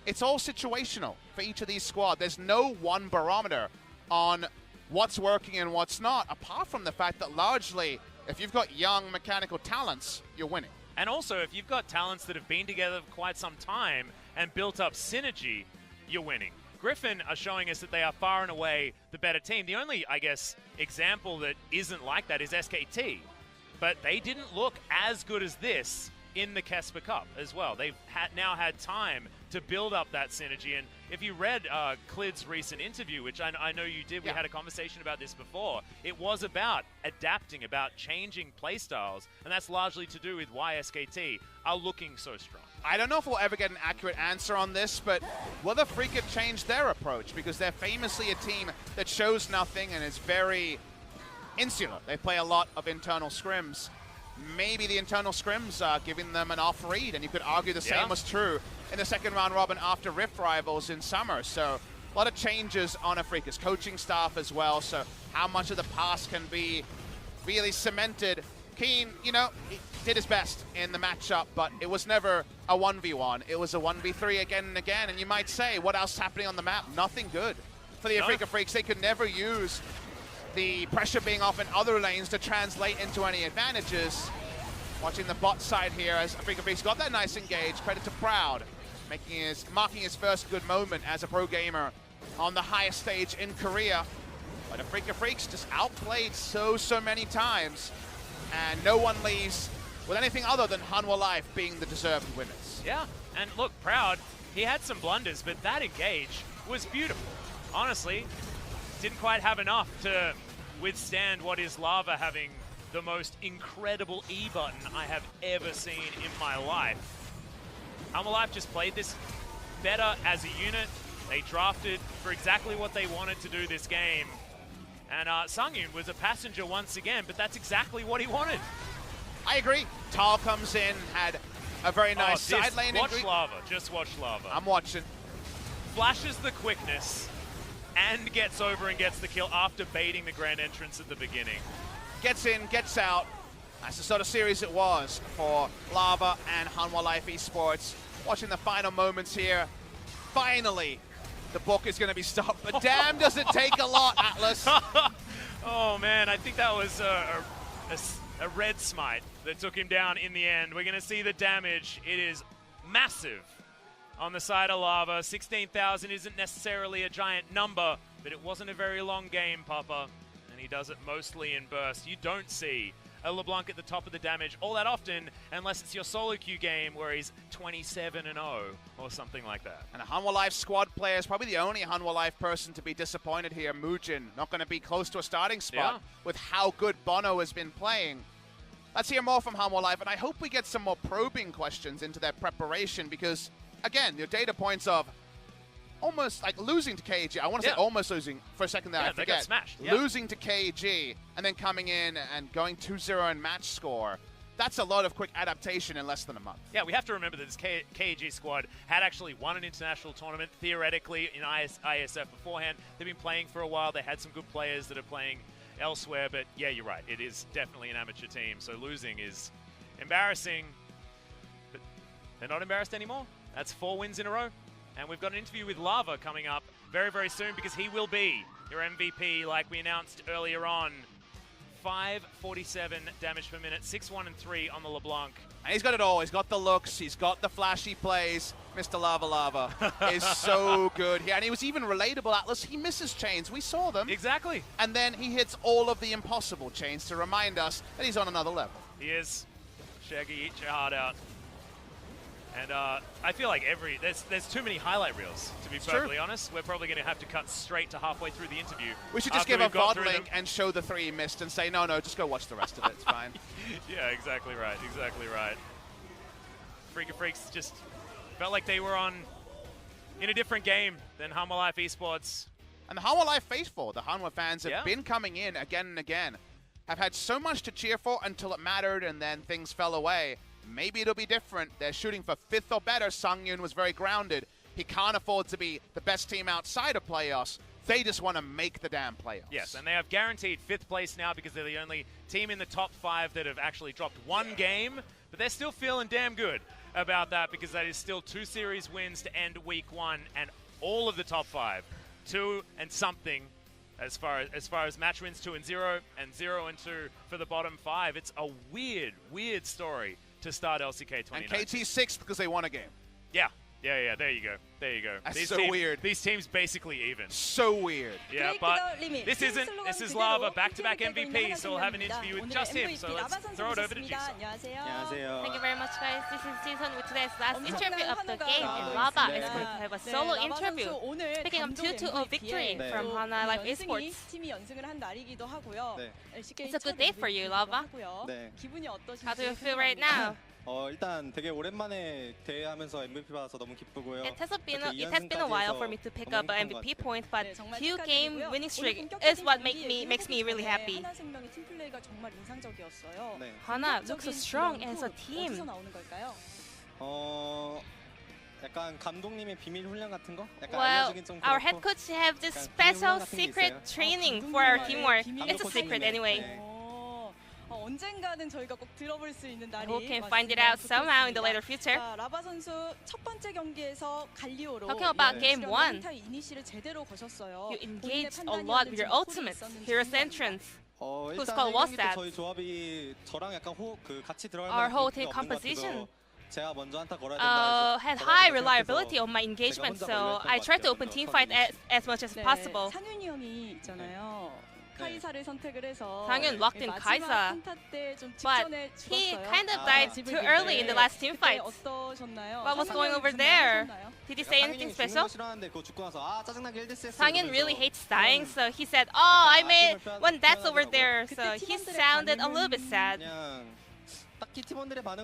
it's all situational for each of these squads. There's no one barometer on what's working and what's not, apart from the fact that largely, if you've got young mechanical talents, you're winning. And also, if you've got talents that have been together for quite some time and built up synergy, you're winning. Griffin are showing us that they are far and away the better team. The only, I guess, example that isn't like that is SKT. But they didn't look as good as this in the Kesper Cup as well. They've now had time to build up that synergy. And if you read Clid's recent interview, which I know you did, we had a conversation about this before, it was about adapting, about changing playstyles. And that's largely to do with why SKT are looking so strong. I don't know if we'll ever get an accurate answer on this, but will the Afreeca change their approach? Because they're famously a team that shows nothing and is very insular. They play a lot of internal scrims. Maybe the internal scrims are giving them an off read, and you could argue the same was true in the second round robin after Rift Rivals in summer. So a lot of changes on Afreeca's coaching staff as well. So how much of the past can be really cemented? Keen, you know, he did his best in the matchup, but it was never a 1v1. It was a 1v3 again and again. And you might say, what else is happening on the map? Nothing good for the Afreeca Freecs. They could never use the pressure being off in other lanes to translate into any advantages. Watching the bot side here as Afreeca Freecs got that nice engage. Credit to Proud, marking his first good moment as a pro gamer on the highest stage in Korea. But Afreeca Freecs just outplayed so many times, and no one leaves with anything other than Hanwha Life being the deserved winners. Yeah, and look, Proud, he had some blunders, but that engage was beautiful. Honestly, didn't quite have enough to withstand what is Lava having the most incredible E button I have ever seen in my life. Hanwha Life just played this better as a unit. They drafted for exactly what they wanted to do this game. And Sungyun was a passenger once again, but that's exactly what he wanted. I agree. Tal comes in, had a very nice side lane. Watch Lava, just watch Lava. I'm watching. Flashes the quickness and gets over and gets the kill after baiting the grand entrance at the beginning. Gets in, gets out. That's the sort of series it was for Lava and Hanwha Life Esports. Watching the final moments here. Finally, the book is going to be stopped, but damn does it take a lot, Atlas. Oh man, I think that was a red smite that took him down in the end. We're going to see the damage. It is massive on the side of Lava. 16,000 isn't necessarily a giant number, but it wasn't a very long game, Papa. And he does it mostly in bursts. You don't see a LeBlanc at the top of the damage all that often, unless it's your solo queue game where he's 27-0 or something like that. And a Hanwha Life squad player is probably the only Hanwha Life person to be disappointed here. Mujin not going to be close to a starting spot with how good Bono has been playing. Let's hear more from Hanwha Life, and I hope we get some more probing questions into their preparation because, again, your data points of almost like losing to KG. I want to say almost losing for a second there. I forget. They got smashed. Losing to KG and then coming in and going 2-0 in match score. That's a lot of quick adaptation in less than a month. Yeah, we have to remember that this KG squad had actually won an international tournament, theoretically, in ISF beforehand. They've been playing for a while. They had some good players that are playing elsewhere. But yeah, you're right. It is definitely an amateur team. So losing is embarrassing. But they're not embarrassed anymore. That's 4 wins in a row. And we've got an interview with Lava coming up very, very soon because he will be your MVP like we announced earlier on. 547 damage per minute, 6-1 and 3 on the LeBlanc. And he's got it all. He's got the looks. He's got the flashy plays. Mr. Lava is so good here. And he was even relatable, Atlas. He misses chains. We saw them. Exactly. And then he hits all of the impossible chains to remind us that he's on another level. He is. Shaggy, eat your heart out. And I feel like there's too many highlight reels, to be perfectly honest. We're probably going to have to cut straight to halfway through the interview. We should just give a VOD link and show the 3 he missed and say, no, just go watch the rest of it. It's fine. Yeah, exactly right. Exactly right. Afreeca Freecs just felt like they were in a different game than Hanwha Life Esports. And the Hanwha Life faithful, the Hanwha fans have been coming in again and again, have had so much to cheer for until it mattered and then things fell away. Maybe it'll be different. They're shooting for 5th or better. Sungyun was very grounded. He can't afford to be the best team outside of playoffs. They just want to make the damn playoffs. Yes, and they have guaranteed 5th place now because they're the only team in the top 5 that have actually dropped 1 game. But they're still feeling damn good about that because that is still 2 series wins to end week 1 and all of the top 5. 2 and something as far as match wins 2 and 0 and 0 and 2 for the bottom 5. It's a weird story to start LCK 2019. And KT 6th because they won a game. Yeah, Yeah, there you go. There you go. That's so weird. These teams basically even. So weird. Yeah, but this isn't. This is Lava, back-to-back MVP, so we'll have an interview with just him. So let's throw it over to Jigsaw. Thank you very much, guys. This is Jason with today's last interview of the game, and Lava is going to have a solo interview, picking up 2-2 victory from Hanwha Live Esports. It's a good day for you, Lava. How do you feel right now? 일단 되게 오랜만에 대회하면서 MVP 받아서 너무 기쁘고요. It has been a while for me to pick up an MVP point, but 2-game winning streak is what makes me really happy. Hanwha looks so strong as a team. 약간 감독님의 비밀 훈련 같은 거? 약간 Well, 알려주긴 좀 our 그렇고. head coach have this special secret training for our teamwork. It's a secret anyway. 언젠가는 저희가 꼭 들어볼 수 있는 날이 We can find it out somehow in the later future. 라바 선수 첫 번째 경기에서 갈리오로 Talking about game 1, 이니시를 제대로 거셨어요. you engaged a lot with your ultimate, Hero's Entrance. Who's called what's that? 저희 조합이 저랑 약간 같이 들어갈 Our 만한 whole 경기가 team 없는 것 composition 같아서 제가 먼저 한타 걸어야 된다 had high reliability on my engagement, so I tried to open team fight as much as possible. 상윤이 형이 있잖아요. 카이사를 선택을 해서 상윤 locked in Kaisa, 한타 때 좀 but 직전에 he 죽었어요. kind of died too early in the last team fight. 어떠셨나요? What was going over there? Did he say anything special? Sangyun really hates dying, so he said, "Oh, I made one death over there." So he sounded a little bit sad.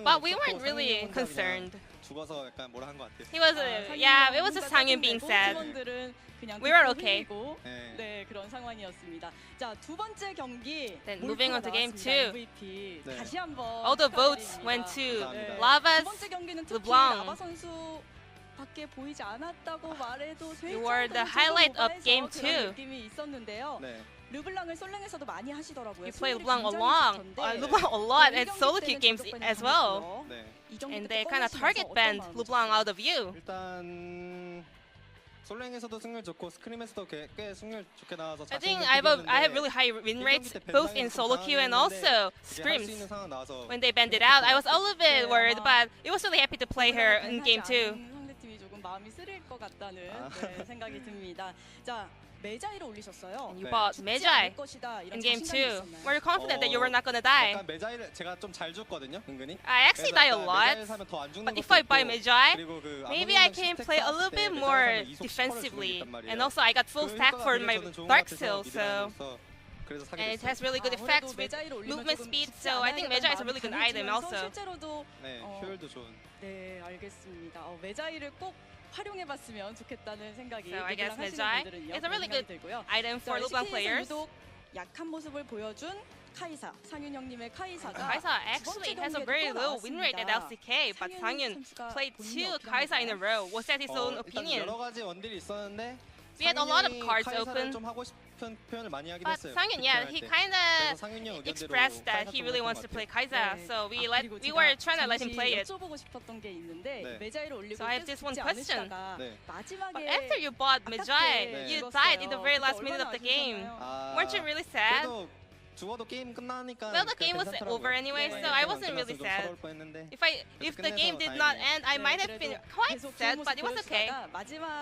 But we weren't really concerned. He was, yeah, it was just Sangyun being sad. We were okay. 네, 그런 상황이었습니다. 자, 두 번째 경기. Then moving on to game 2. MVP. 다시 한번 All the votes went to 두 Lava's 번째 경기는 특히 LeBlanc. 라바 선수 밖에 보이지 않았다고 말해도 You were the highlight of game 2. 느낌이 있었는데요. 르블랑을 솔랭에서도 많이 하시더라고요. You play LeBlanc a lot at solo queue games as well. And they kind of target banned LeBlanc out of you. 일단 솔랭에서도 승률 좋고 스크림에서도 꽤 승률 좋게 나와서 I think I have really high win rates both in solo queue and also scrims. When they banned it out, I was a little bit worried, but it was really happy to play her in game 2. 상대팀이 조금 마음이 쓰릴 것 같다는 생각이 듭니다. 자, 메자이를 올리셨어요. You bought Mejai in game 2. Were you confident that you were not gonna die? 약간 메자이를 제가 좀 잘 줬거든요, 은근히. I actually die a lot, but if I buy Mejai, maybe I can play a little bit more defensively. And also I got full stack for my Dark Seal, so... And it has really good effects with movement speed, so I think Mejai is a really good item also. 네, 효율도 좋은. 네, 알겠습니다. 메자이를 꼭 활용해봤으면 좋겠다는 생각이 So I guess Mejai is a really good item for LeBlanc players. 약한 모습을 보여준 카이사, 상윤 형님의 카이사가 Kaisa actually has a very low win rate at LCK, but Sangyun played 2 Kaisa in a row. Was that his own opinion? 여러 가지 원딜이 있었는데 We had a lot of cards open, 좀 하고 싶은 표현을 많이 하긴 but 했어요. Sangyun, yeah, he kind of expressed that he really wants to play Kaisa, so we were trying to let him play it. 여쭤보고 싶었던 게 있는데 메자이를 올리고 So I have this one question. 마지막에 But after you bought Mejai, you died in the very last minute of the game. Weren't you really sad? 죽어도 게임 끝나니까. Well, the game was over anyway, so I wasn't really sad. If the game did not end, I might have been quite sad, but it was okay.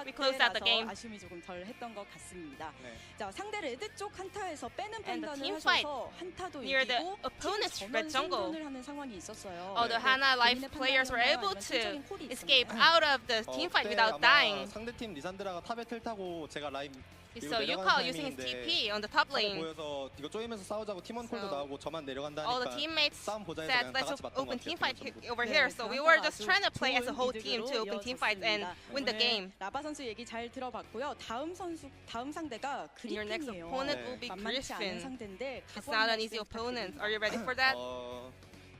We closed out the game. 아쉬움이 조금 덜 했던 것 같습니다. 자, 상대 레드 쪽 한타에서 빼는 And the 판단을 team fight 하셔서 한타도 near the 이기고 opponent's 팀 red jungle. 전원을 하는 상황이 있었어요. All the Hanwha Life players were able to escape out of the team fight without dying. 상대팀 리산드라가 탑에 텔 타고 제가 라인 So Yuka using his TP on the top lane. 보여서 이거 쪼이면서 싸우자고 팀원 콜도 나오고 저만 내려간다니까. All the teammates 싸움 보자 해서 said, 그냥 다 let's 같이 봤던 open 것 team 같아요. fight over here. So we were just trying to play as a whole team to open team fights and win the game. 라바 선수 얘기 잘 들어봤고요. 다음 상대가 Your next 그리핀이에요. opponent will be 만만치 않은 Griffin. 상대인데 It's not an easy opponent. Are you ready for that?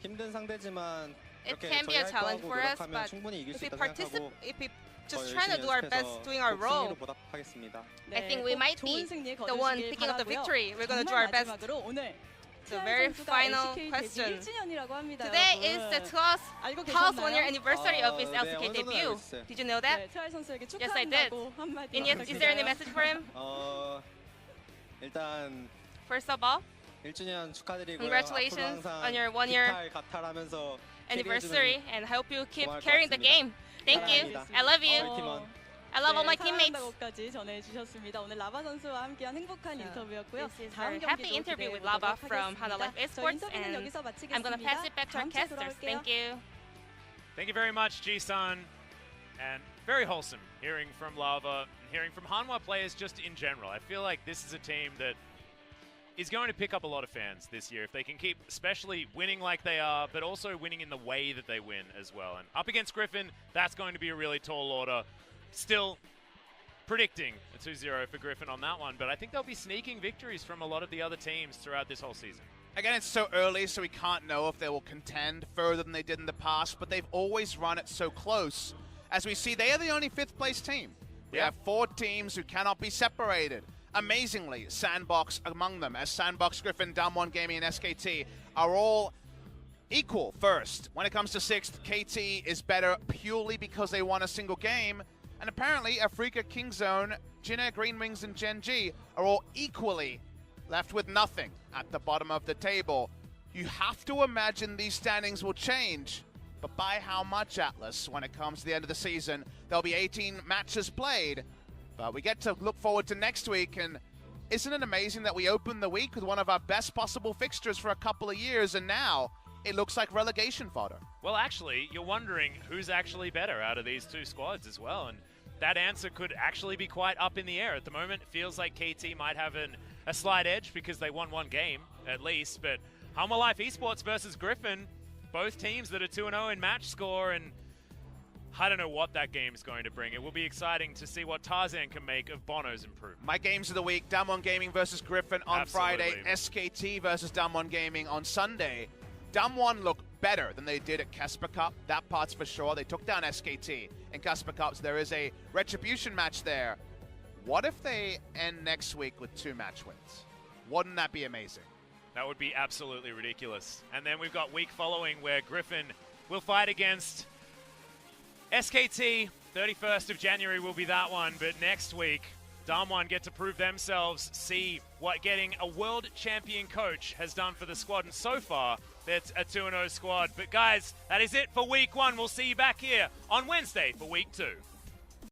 힘든 상대지만 It 이렇게 can be 저희 a 할 challenge 거하고 for us, 노력하면 but 충분히 이길 if 수 we 있다 생각하고 if we just trying to do our best doing our role, 보답하겠습니다. I think we might be the one picking up the victory. We're going to do our best. The very final question. Today is the 12th 1 year anniversary of his LCK debut. Did you know that? Yes, I did. And is there any message for him? 일단 First of all, 1주년 축하드리고요. congratulations on your 1 year 기타를 가탈하면서 anniversary, and I hope you keep carrying the game. Thank you. I love you. I love all my teammates. 사랑한다고까지 전해주셨습니다. 오늘 라바 선수와 함께한 행복한 인터뷰였고요. This is her happy interview with Lava from Hanwha Life Esports, and I'm going to pass it back to our casters. Thank you. Thank you very much, Ji-sun. And very wholesome hearing from Lava, and hearing from Hanwha players just in general. I feel like this is a team that is going to pick up a lot of fans this year if they can keep especially winning like they are, but also winning in the way that they win as well. And up against Griffin, that's going to be a really tall order. Still predicting a 2-0 for Griffin on that one, but I think they'll be sneaking victories from a lot of the other teams throughout this whole season. Again, it's so early, so we can't know if they will contend further than they did in the past, but they've always run it so close. As we see, they are the only 5th place team. We have 4 teams who cannot be separated. Amazingly, Sandbox among them, as Sandbox, Griffin, W1D5 Gaming, and SKT are all equal first. When it comes to 6th, KT is better purely because they won a single game. And apparently, Afreeca, Kingzone, Jinna, Green Wings, and Gen G are all equally left with nothing at the bottom of the table. You have to imagine these standings will change. But by how much, Atlas, when it comes to the end of the season? There'll be 18 matches played. But we get to look forward to next week, and isn't it amazing that we opened the week with one of our best possible fixtures for a couple of years, and now it looks like relegation fodder? Well, actually, you're wondering who's actually better out of these 2 squads as well, and that answer could actually be quite up in the air. At the moment, it feels like KT might have a slight edge because they won 1 game, at least, but Hanwha Life Esports versus Griffin, both teams that are 2-0 in match score, and I don't know what that game is going to bring. It will be exciting to see what Tarzan can make of Bono's improvement. My games of the week, W1D Gaming versus Griffin on Friday, SKT versus W1D Gaming on Sunday. W1 look better than they did at Casper Cup, that part's for sure. They took down SKT in Casper Cup, so there is a retribution match there. What if they end next week with 2 match wins? Wouldn't that be amazing? That would be absolutely ridiculous. And then we've got week following where Griffin will fight against SKT. 31st of January will be that one, but next week, W1 get to prove themselves, see what getting a world champion coach has done for the squad, and so far, that's a 2-0 squad. But guys, that is it for week 1. We'll see you back here on Wednesday for week 2.